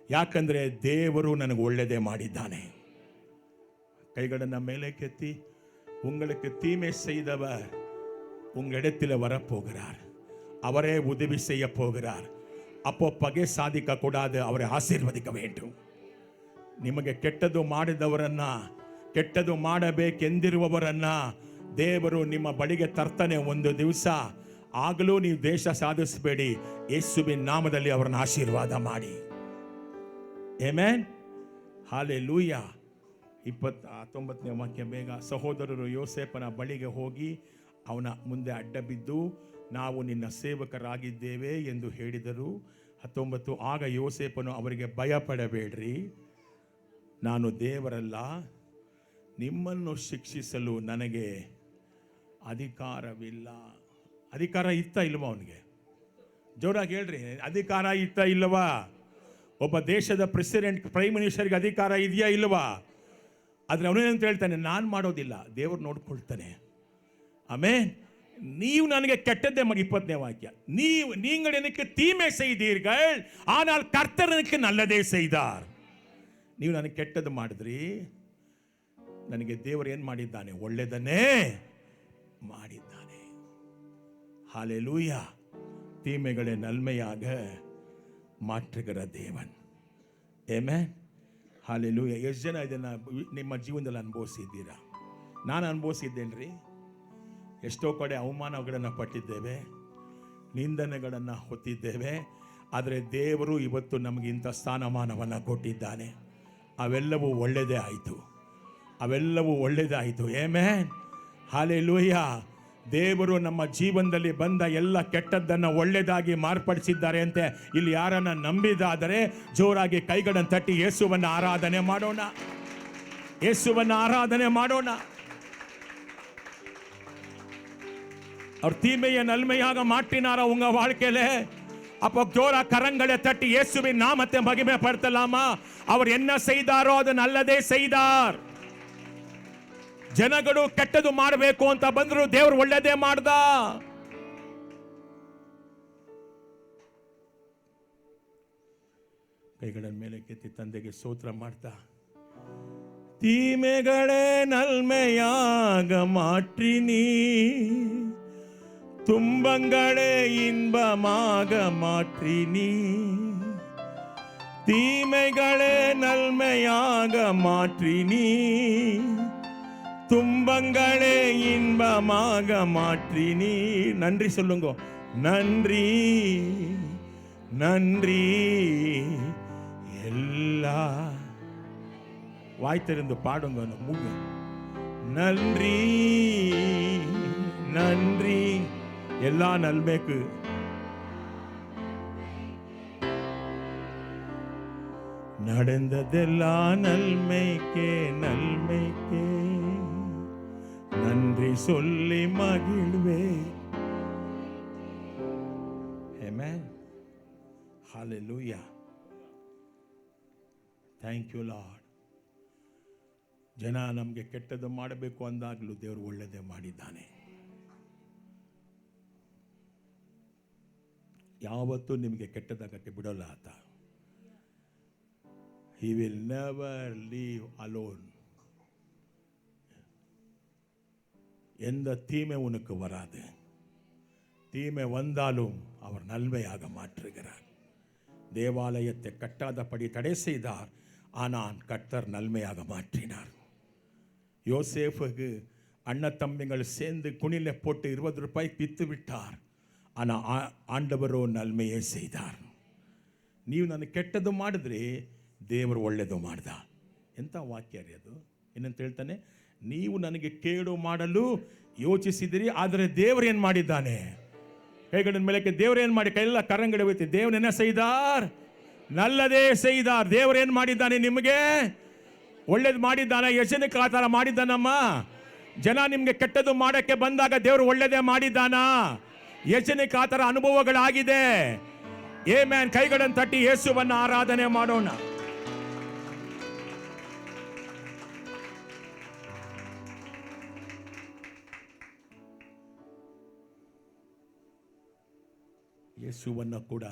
ಯಾಕಂದರೆ ದೇವರು ನನಗೆ ಒಳ್ಳೆಯದೇ ಮಾಡಿದ್ದಾನೆ. கைಗಳನ್ನು மேலே ಕೆತ್ತಿ, உங்களுக்கு தீமை செய்தவர் உங்களிடத்தில் வரப்போகிறார், அவரே உதவி செய்ய போகிறார். அப்போ பகை சாதிக்க கூடாது, அவரை ஆசீர்வதிக்க வேண்டும். ನಿಮಗೆ ಕೆಟ್ಟದು ಮಾಡಿದವರನ್ನ, ಕೆಟ್ಟದು ಮಾಡಬೇಕೆಂದಿರುವವರನ್ನ ದೇವರು ನಿಮ್ಮ ಬಳಿಗೆ ತರ್ತಾನೆ ಒಂದು ದಿವಸ. ಆಗಲೂ ನೀವು ದೇಶ ಸಾಧಿಸಬೇಡಿ, ಯೇಸುವಿನ ನಾಮದಲ್ಲಿ ಅವರನ್ನು ಆಶೀರ್ವಾದ ಮಾಡಿ. Amen, hallelujah. 19ನೇ ವಾಕ್ಯ ಬೇಗ. ಸಹೋದರರು ಯೋಸೇಫನ ಬಳಿಗೆ ಹೋಗಿ ಅವನ ಮುಂದೆ ಅಡ್ಡ ಬಿದ್ದು, ನಾವು ನಿನ್ನ ಸೇವಕರಾಗಿದ್ದೇವೆ ಎಂದು ಹೇಳಿದರು. 19. ಆಗ ಯೋಸೇಫನು ಅವರಿಗೆ, ಭಯಪಡಬೇಡ್ರಿ, ನಾನು ದೇವರಲ್ಲ, ನಿಮ್ಮನ್ನು ಶಿಕ್ಷಿಸಲು ನನಗೆ ಅಧಿಕಾರವಿಲ್ಲ. ಅಧಿಕಾರ ಇತ್ತ ಇಲ್ವಾ ಅವನಿಗೆ? ಜೋರಾಗಿ ಹೇಳ್ರಿ, ಅಧಿಕಾರ ಇತ್ತ ಇಲ್ಲವಾ? ಒಬ್ಬ ದೇಶದ ಪ್ರೆಸಿಡೆಂಟ್, ಪ್ರೈಮ್ ಮಿನಿಸ್ಟರ್ಗೆ ಅಧಿಕಾರ ಇದೆಯಾ ಇಲ್ವಾ? ಆದರೆ ಅವನೇನಂತ ಹೇಳ್ತಾನೆ, ನಾನು ಮಾಡೋದಿಲ್ಲ, ದೇವರು ನೋಡ್ಕೊಳ್ತಾನೆ. ಆಮೇನ್. ನೀವು ನನಗೆ ಕೆಟ್ಟದ್ದೇ ಮಾಡಿ. 20ನೇ ವಾಕ್ಯ, நீங்கள் எனக்கு தீமை செய்தீர்கள், ஆனால் கர்த்தர் எனக்கு நல்லதே செய்தார். ನೀವು ನನಗೆ ಕೆಟ್ಟದ್ದು ಮಾಡಿದ್ರಿ, ನನಗೆ ದೇವರು ಏನು ಮಾಡಿದ್ದಾನೆ? ಒಳ್ಳೆಯದನ್ನೇ ಮಾಡಿದ್ದಾನೆ. ஹalleluya. தீமைகளை நன்மையாக மாற்றுகிற தேவன். ಆಮೆನ್, ஹalleluya. ಎಷ್ಟು ಜನ ಇದನ್ನು ನಿಮ್ಮ ಜೀವನದಲ್ಲಿ ಅನುಭವಿಸಿದ್ದೀರಾ? ನಾನು ಅನುಭವಿಸಿದ್ದೇನ್ರಿ. ಎಷ್ಟೋ ಕಡೆ ಅವಮಾನಗಳನ್ನು ಪಟ್ಟಿದ್ದೇವೆ, ನಿಂದನೆಗಳನ್ನು ಹೊತ್ತಿದ್ದೇವೆ. ಆದರೆ ದೇವರು ಇವತ್ತು ನಮಗೆ ಇಂಥ ಸ್ಥಾನಮಾನವನ್ನು ಕೊಟ್ಟಿದ್ದಾನೆ. ಅವೆಲ್ಲವೂ ಒಳ್ಳೆಯದೇ ಆಯಿತು, ಅವೆಲ್ಲವೂ ಒಳ್ಳೆಯದೇ ಆಯಿತು. Amen, hallelujah. ದೇವರು ನಮ್ಮ ಜೀವನದಲ್ಲಿ ಬಂದ ಎಲ್ಲ ಕೆಟ್ಟದ್ದನ್ನು ಒಳ್ಳೆಯದಾಗಿ ಮಾರ್ಪಡಿಸಿದ್ದಾರೆ ಅಂತ ಇಲ್ಲಿ ಯಾರನ್ನ ನಂಬಿದಾದರೆ ಜೋರಾಗಿ ಕೈಗಳನ್ನು ತಟ್ಟಿ ಯೇಸುವನ್ನು ಆರಾಧನೆ ಮಾಡೋಣ, ಯೇಸುವನ್ನು ಆರಾಧನೆ ಮಾಡೋಣ. அவர் தீமையை நன்மையாக மாற்றினாரா உங்க வாழ்க்கையில? அப்போ ஜோரா கரங்களை தட்டி இயேசுவின் நாமத்தை மகிமைப்படுத்தலாமா? அவர் என்ன செய்தாரோ அது நல்லதே செய்தார். ಜನಗಳು ಕೆಟ್ಟದು ಮಾಡಬೇಕು ಅಂತ ಬಂದ್ರು, ದೇವರು ಒಳ್ಳೆಯದೇ ಮಾಡ್ದ. ಕೈಗಳ ಮೇಲೆ ಕೆತ್ತಿ ತಂದೆಗೆ ಸ್ತೋತ್ರ ಮಾಡ್ತಾ, தீமைகளே நன்மையாக மாற்றி நீ துன்பங்களே இன்பமாக மாற்றி நீ தீமைகளே நன்மையாக மாற்றி நீ துன்பங்களே இன்பமாக மாற்றி நீ. நன்றி சொல்லுங்க. நன்றி நன்றி. எல்லா வாய் தெரிந்து பாடுங்க. மூங்க. நன்றி நன்றி எல்லா நன்மைக்கு. நடந்ததெல்லாம் நன்மைக்கே நன்மைக்கே நன்றி சொல்லி மகிழ்வே. Amen. Hallelujah. Thank you Lord. ಜನ ನಮಗೆ ಕೆಟ್ಟದ್ದು ಮಾಡಬೇಕು ಅಂದಾಗಲೂ ದೇವರು ಒಳ್ಳೆಯದೇ ಮಾಡಿದ್ದಾನೆ. ಯಾವತ್ತೂ ನಿಮಗೆ ಕೆಟ್ಟದಾಗಕ್ಕೆ ಬಿಡೋಲ್ಲ ಆತ. He will never leave alone. எந்த தீமை உனக்கு வராது. தீமை வந்தாலும் அவர் நன்மையாக மாற்றுகிறார். தேவாலயத்தை கட்டாதபடி தடை செய்தார், ஆனால் கர்த்தர் நன்மையாக மாற்றினார். யோசேஃபுக்கு அண்ணன் தம்பிகள் சேர்ந்து குணில போட்டு 20 ரூபாய் வித்து விட்டார், ஆனால் ಆಂಡವರೋ ನಲ್ಮೆಯೇ செய்தார். ನೀವು ನನಗೆ ಕೆಟ್ಟದ್ದು ಮಾಡಿದ್ರೆ ದೇವರು ಒಳ್ಳೆಯದು ಮಾಡ್ದ. ಎಂಥ ವಾಕ್ಯ ರೀ ಅದು. ಏನಂತ ಹೇಳ್ತಾನೆ? ನೀವು ನನಗೆ ಕೇಡು ಮಾಡಲು ಯೋಚಿಸಿದಿರಿ, ಆದರೆ ದೇವರು ಏನು ಮಾಡಿದ್ದಾನೆ? ಕೈಗಡನ ಮೇಲೆ ದೇವರು ಏನು ಮಾಡಿ ಕೈಯೆಲ್ಲ ಕರಂಗಡೆ ಹೋಯ್ತು. ದೇವರನ್ನ செய்தார், ನಲ್ಲದೇ செய்தார். ದೇವರು ಏನು ಮಾಡಿದ್ದಾನೆ? ನಿಮಗೆ ಒಳ್ಳೇದು ಮಾಡಿದ್ದಾನೆ. ಯಜನಕ್ಕೆ ಆ ಥರ ಮಾಡಿದ್ದಾನಮ್ಮ. ಜನ ನಿಮಗೆ ಕೆಟ್ಟದ್ದು ಮಾಡೋಕ್ಕೆ ಬಂದಾಗ ದೇವರು ಒಳ್ಳೆಯದೇ ಮಾಡಿದ್ದಾನ. ಯಜನಕ್ಕೆ ಆ ಥರ ಅನುಭವಗಳಾಗಿದೆ. ಆಮೆನ್. ಕೈಗಳನ್ನು ತಟ್ಟಿ ಯೇಸುವನ್ನು ಆರಾಧನೆ ಮಾಡೋಣ. ಯೇಸುವನ್ನು ಕೂಡ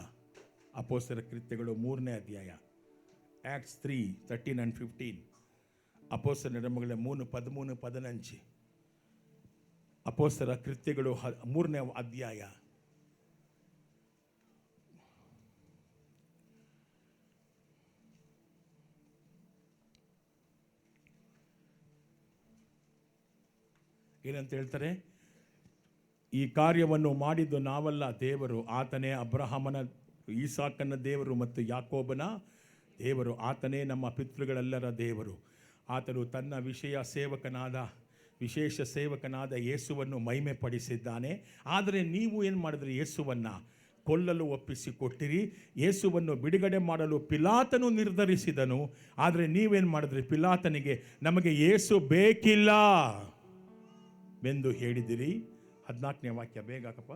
ಅಪೊಸ್ತಲರ ಕೃತ್ಯಗಳು 3ನೇ ಅಧ್ಯಾಯ, Acts 3:13 and 15. ಅಪೊಸ್ತಲರ ನಡಮಗಳ 3:13-15. ಅಪೊಸ್ತಲರ ಕೃತ್ಯಗಳು 3ನೇ ಅಧ್ಯಾಯ. ಏನಂತ ಹೇಳ್ತಾರೆ? ಈ ಕಾರ್ಯವನ್ನು ಮಾಡಿದ್ದು ನಾವಲ್ಲ, ದೇವರು. ಆತನೇ ಅಬ್ರಹಾಮನ, ಈಸಾಕನ ದೇವರು ಮತ್ತು ಯಾಕೋಬನ ದೇವರು. ಆತನೇ ನಮ್ಮ ಪಿತೃಗಳೆಲ್ಲರ ದೇವರು. ಆತನು ತನ್ನ ವಿಶೇಷ ಸೇವಕನಾದ ಯೇಸುವನ್ನು ಮಹಿಮೆ ಪಡಿಸಿದ್ದಾನೆ. ಆದರೆ ನೀವು ಏನು ಮಾಡಿದ್ರಿ? ಯೇಸುವನ್ನು ಕೊಲ್ಲಲು ಒಪ್ಪಿಸಿಕೊಟ್ಟಿರಿ. ಯೇಸುವನ್ನು ಬಿಡುಗಡೆ ಮಾಡಲು ಪಿಲಾತನು ನಿರ್ಧರಿಸಿದನು. ಆದರೆ ನೀವೇನು ಮಾಡಿದ್ರಿ? ಪಿಲಾತನಿಗೆ ನಮಗೆ ಯೇಸು ಬೇಕಿಲ್ಲ ಎಂದು ಹೇಳಿದಿರಿ. 14ನೇ ವಾಕ್ಯ ಬೇಗ ಹಾಕಪ್ಪ.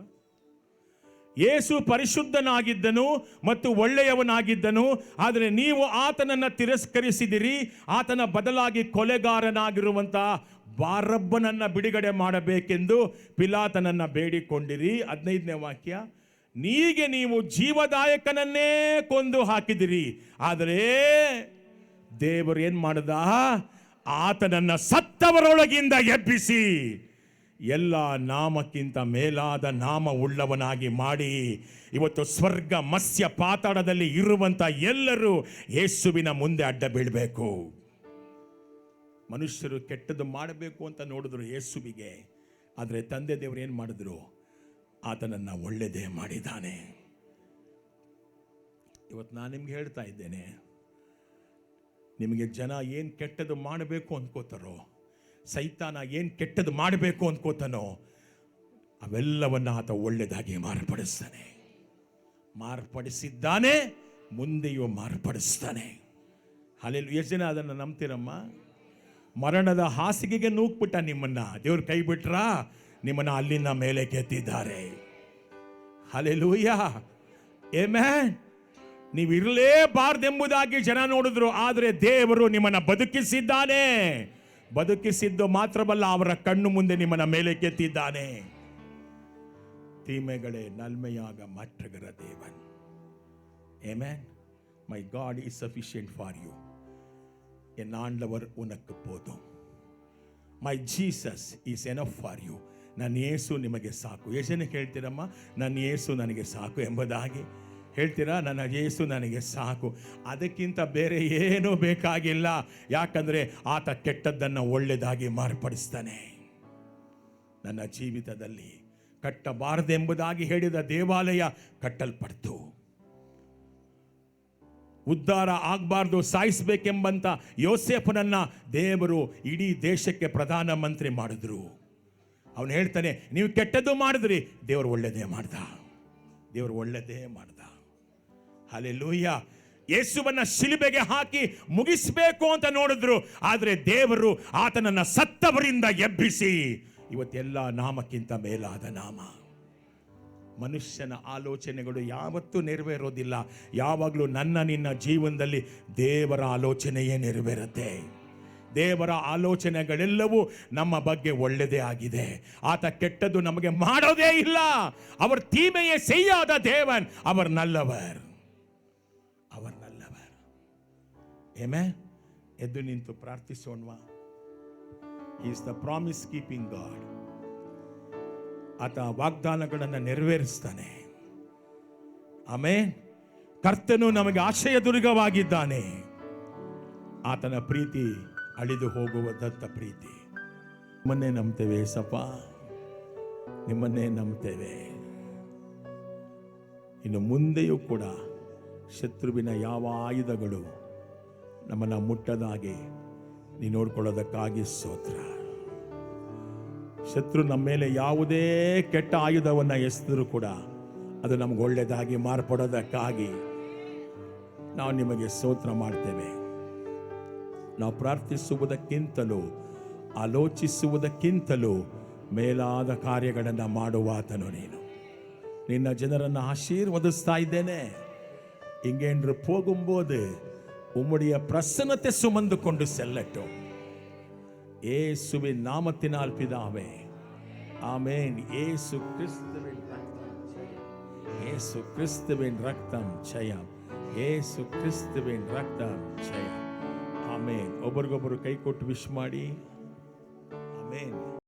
ಯೇಸು ಪರಿಶುದ್ಧನಾಗಿದ್ದನು ಮತ್ತು ಒಳ್ಳೆಯವನಾಗಿದ್ದನು, ಆದರೆ ನೀವು ಆತನನ್ನು ತಿರಸ್ಕರಿಸಿದಿರಿ. ಆತನ ಬದಲಾಗಿ ಕೊಲೆಗಾರನಾಗಿರುವಂಥ ಬಾರಬ್ಬನನ್ನು ಬಿಡುಗಡೆ ಮಾಡಬೇಕೆಂದು ಪಿಲಾತನನ್ನು ಬೇಡಿಕೊಂಡಿರಿ. 15ನೇ ವಾಕ್ಯ. ನೀಗೆ ನೀವು ಜೀವದಾಯಕನನ್ನೇ ಕೊಂದು ಹಾಕಿದಿರಿ, ಆದರೆ ದೇವರು ಏನು ಮಾಡಿದ? ಆತನನ್ನು ಸತ್ತವರೊಳಗಿಂದ ಎಬ್ಬಿಸಿ ಎಲ್ಲ ನಾಮಕ್ಕಿಂತ ಮೇಲಾದ ನಾಮ ಉಳ್ಳವನಾಗಿ ಮಾಡಿ ಇವತ್ತು ಸ್ವರ್ಗ ಮತ್ಸ್ಯ ಪಾತಾಳದಲ್ಲಿ ಇರುವಂಥ ಎಲ್ಲರೂ ಯೇಸುವಿನ ಮುಂದೆ ಅಡ್ಡ ಬೀಳಬೇಕು. ಮನುಷ್ಯರು ಕೆಟ್ಟದ್ದು ಮಾಡಬೇಕು ಅಂತ ನೋಡಿದ್ರು ಯೇಸುವಿಗೆ, ಆದರೆ ತಂದೆ ದೇವರು ಏನು ಮಾಡಿದ್ರು? ಆತನನ್ನು ಒಳ್ಳೆಯದೇ ಮಾಡಿದ್ದಾನೆ. ಇವತ್ತು ನಾನು ನಿಮ್ಗೆ ಹೇಳ್ತಾ ಇದ್ದೇನೆ, ನಿಮಗೆ ಜನ ಏನು ಕೆಟ್ಟದ್ದು ಮಾಡಬೇಕು ಅಂದ್ಕೋತಾರೋ, ಸೈತಾನ ಏನು ಕೆಟ್ಟದ್ದು ಮಾಡಬೇಕು ಅಂದ್ಕೋತಾನೋ, ಅವೆಲ್ಲವನ್ನು ಆತ ಒಳ್ಳೆಯದಾಗಿ ಮಾರ್ಪಡಿಸಿದ್ದಾನೆ, ಮುಂದೆಯೂ ಮಾರ್ಪಡಿಸ್ತಾನೆ. ಹಲ್ಲೆಲೂಯಾ. ಎಷ್ಟು ಜನ ಅದನ್ನು ನಂಬ್ತೀರಮ್ಮ? ಮರಣದ ಹಾಸಿಗೆಗೆ ನೂಕ್ಬಿಟ್ಟ ನಿಮ್ಮನ್ನ, ದೇವ್ರು ಕೈ ಬಿಟ್ರ ನಿಮ್ಮನ್ನ ಅಲ್ಲಿಂದ ಮೇಲೆ ಕೆತ್ತಿದ್ದಾರೆ. ಹಲ್ಲೆಲೂಯಾ. ಆಮೆನ್. ನೀವು ಇರಲೇಬಾರ್ದೆಂಬುದಾಗಿ ಜನ ನೋಡಿದ್ರು, ಆದರೆ ದೇವರು ನಿಮ್ಮನ್ನ ಬದುಕಿಸಿದ್ದಾನೆ. ಬದುಕಿಸಿದ್ದು ಮಾತ್ರವಲ್ಲ, ಅವರ ಕಣ್ಣು ಮುಂದೆ ನಿಮ್ಮನ್ನ ಮೇಲೆ ಕೆತ್ತಿದ್ದಾನೆ. தீமைகளை நன்மையாக மாற்றுகிற தேவன். Amen. My God is sufficient for you. என் ஆண்டவர் உனக்கு போதும். My Jesus is enough for you. ನನ್ನ ಯೇಸು ನಿಮಗೆ ಸಾಕು. ಎಷ್ಟು ಜನಕ್ಕೆ ಹೇಳ್ತೀರಮ್ಮ, ನನ್ನ ಯೇಸು ನನಗೆ ಸಾಕು ಎಂಬುದಾಗಿ ಹೇಳ್ತೀರಾ? ನನ್ನ ಯೇಸು ನನಗೆ ಸಾಕು, ಅದಕ್ಕಿಂತ ಬೇರೆ ಏನೂ ಬೇಕಾಗಿಲ್ಲ. ಯಾಕಂದರೆ ಆತ ಕೆಟ್ಟದ್ದನ್ನು ಒಳ್ಳೆಯದಾಗಿ ಮಾರ್ಪಡಿಸ್ತಾನೆ. ನನ್ನ ಜೀವಿತದಲ್ಲಿ ಕಟ್ಟಬಾರದೆಂಬುದಾಗಿ ಹೇಳಿದ ದೇವಾಲಯ ಕಟ್ಟಲ್ಪಡ್ತು. ಉದ್ಧಾರ ಆಗಬಾರ್ದು, ಸಾಯಿಸಬೇಕೆಂಬಂತ ಯೋಸೇಫನನ್ನ ದೇವರು ಇಡೀ ದೇಶಕ್ಕೆ ಪ್ರಧಾನ ಮಂತ್ರಿ ಮಾಡಿದ್ರು. ಅವನು ಹೇಳ್ತಾನೆ, ನೀವು ಕೆಟ್ಟದ್ದು ಮಾಡಿದ್ರಿ, ದೇವರು ಒಳ್ಳೆಯದೇ ಮಾಡ್ದ, ದೇವರು ಒಳ್ಳೆಯದೇ ಮಾಡ್ದ. ಹಲ್ಲೆಲೂಯಾ. ಯೇಸುವನ್ನ ಶಿಲುಬೆಗೆ ಹಾಕಿ ಮುಗಿಸಬೇಕು ಅಂತ ನೋಡಿದ್ರು, ಆದರೆ ದೇವರು ಆತನನ್ನ ಸತ್ತವರಿಂದ ಎಬ್ಬಿಸಿ ಇವತ್ತೆಲ್ಲ ನಾಮಕ್ಕಿಂತ ಮೇಲಾದ ನಾಮ. ಮನುಷ್ಯನ ಆಲೋಚನೆಗಳು ಯಾವತ್ತೂ ನೆರವೇರೋದಿಲ್ಲ. ಯಾವಾಗಲೂ ನನ್ನ ನಿನ್ನ ಜೀವನದಲ್ಲಿ ದೇವರ ಆಲೋಚನೆಯೇ ನೆರವೇರುತ್ತೆ. ದೇವರ ಆಲೋಚನೆಗಳೆಲ್ಲವೂ ನಮ್ಮ ಬಗ್ಗೆ ಒಳ್ಳೆಯದೇ ಆಗಿದೆ. ಆತ ಕೆಟ್ಟದ್ದು ನಮಗೆ ಮಾಡೋದೇ ಇಲ್ಲ. அவர் தீமையை செய்யாத தேவன், அவர் நல்லவர், அவர் நல்லவர். ಆಮೆನ್. ಎದ್ದು ನಿಂತು ಪ್ರಾರ್ಥಿಸೋಣವಾ? He is the promise keeping God. ಆತ ವಾಗ್ದಾನಗಳನ್ನು ನೆರವೇರಿಸ್ತಾನೆ. ಆಮೆನ್. ಕರ್ತನು ನಮಗೆ ಆಶ್ರಯ ದುರ್ಗವಾಗಿದ್ದಾನೆ. ಆತನ ಪ್ರೀತಿ ಅಳಿದು ಹೋಗುವುದಂತ ಪ್ರೀತಿ. ನಿಮ್ಮನ್ನೇ ನಂಬ್ತೇವೆ ಸಪ್ಪ, ನಿಮ್ಮನ್ನೇ ನಂಬ್ತೇವೆ. ಇನ್ನು ಮುಂದೆಯೂ ಕೂಡ ಶತ್ರುವಿನ ಯಾವ ಆಯುಧಗಳು ನಮ್ಮನ್ನು ಮುಟ್ಟದಾಗೆ ನೀನು ನೋಡ್ಕೊಳ್ಳೋದಕ್ಕಾಗಿ ಸ್ತೋತ್ರ. ಶತ್ರು ನಮ್ಮ ಮೇಲೆ ಯಾವುದೇ ಕೆಟ್ಟ ಆಯುಧವನ್ನು ಎಸೆದರೂ ಕೂಡ ಅದು ನಮ್ಗೆ ಒಳ್ಳೆಯದಾಗಿ ಮಾರ್ಪಡೋದಕ್ಕಾಗಿ ನಾವು ನಿಮಗೆ ಸ್ತೋತ್ರ ಮಾಡ್ತೇವೆ. ನಾವು ಪ್ರಾರ್ಥಿಸುವುದಕ್ಕಿಂತಲೂ ಆಲೋಚಿಸುವುದಕ್ಕಿಂತಲೂ ಮೇಲಾದ ಕಾರ್ಯಗಳನ್ನು ಮಾಡುವಾತನು ನೀನು. ನಿನ್ನ ಜನರನ್ನು ಆಶೀರ್ವದಿಸ್ತಾ ಇದ್ದೇನೆ. இங்கென்று போகும்போது உம்முடைய பிரசன்னத்தை சுமந்து கொண்டு செல்லட்டும். இயேசுவின் நாமத்தினால் பிதாவே, ஆமென். இயேசு கிறிஸ்துவின் ரத்தம் ஜெயம், இயேசு கிறிஸ்துவின் ரத்தம் ஜெயம், இயேசு கிறிஸ்துவின் ரத்தம் ஜெயம். ಆಮೇನ್. ಒಬ್ಬರಿಗೊಬ್ಬರು ಕೈ ಕೊಟ್ಟು ವಿಶ್ ಮಾಡಿ. ಆಮೇನ್.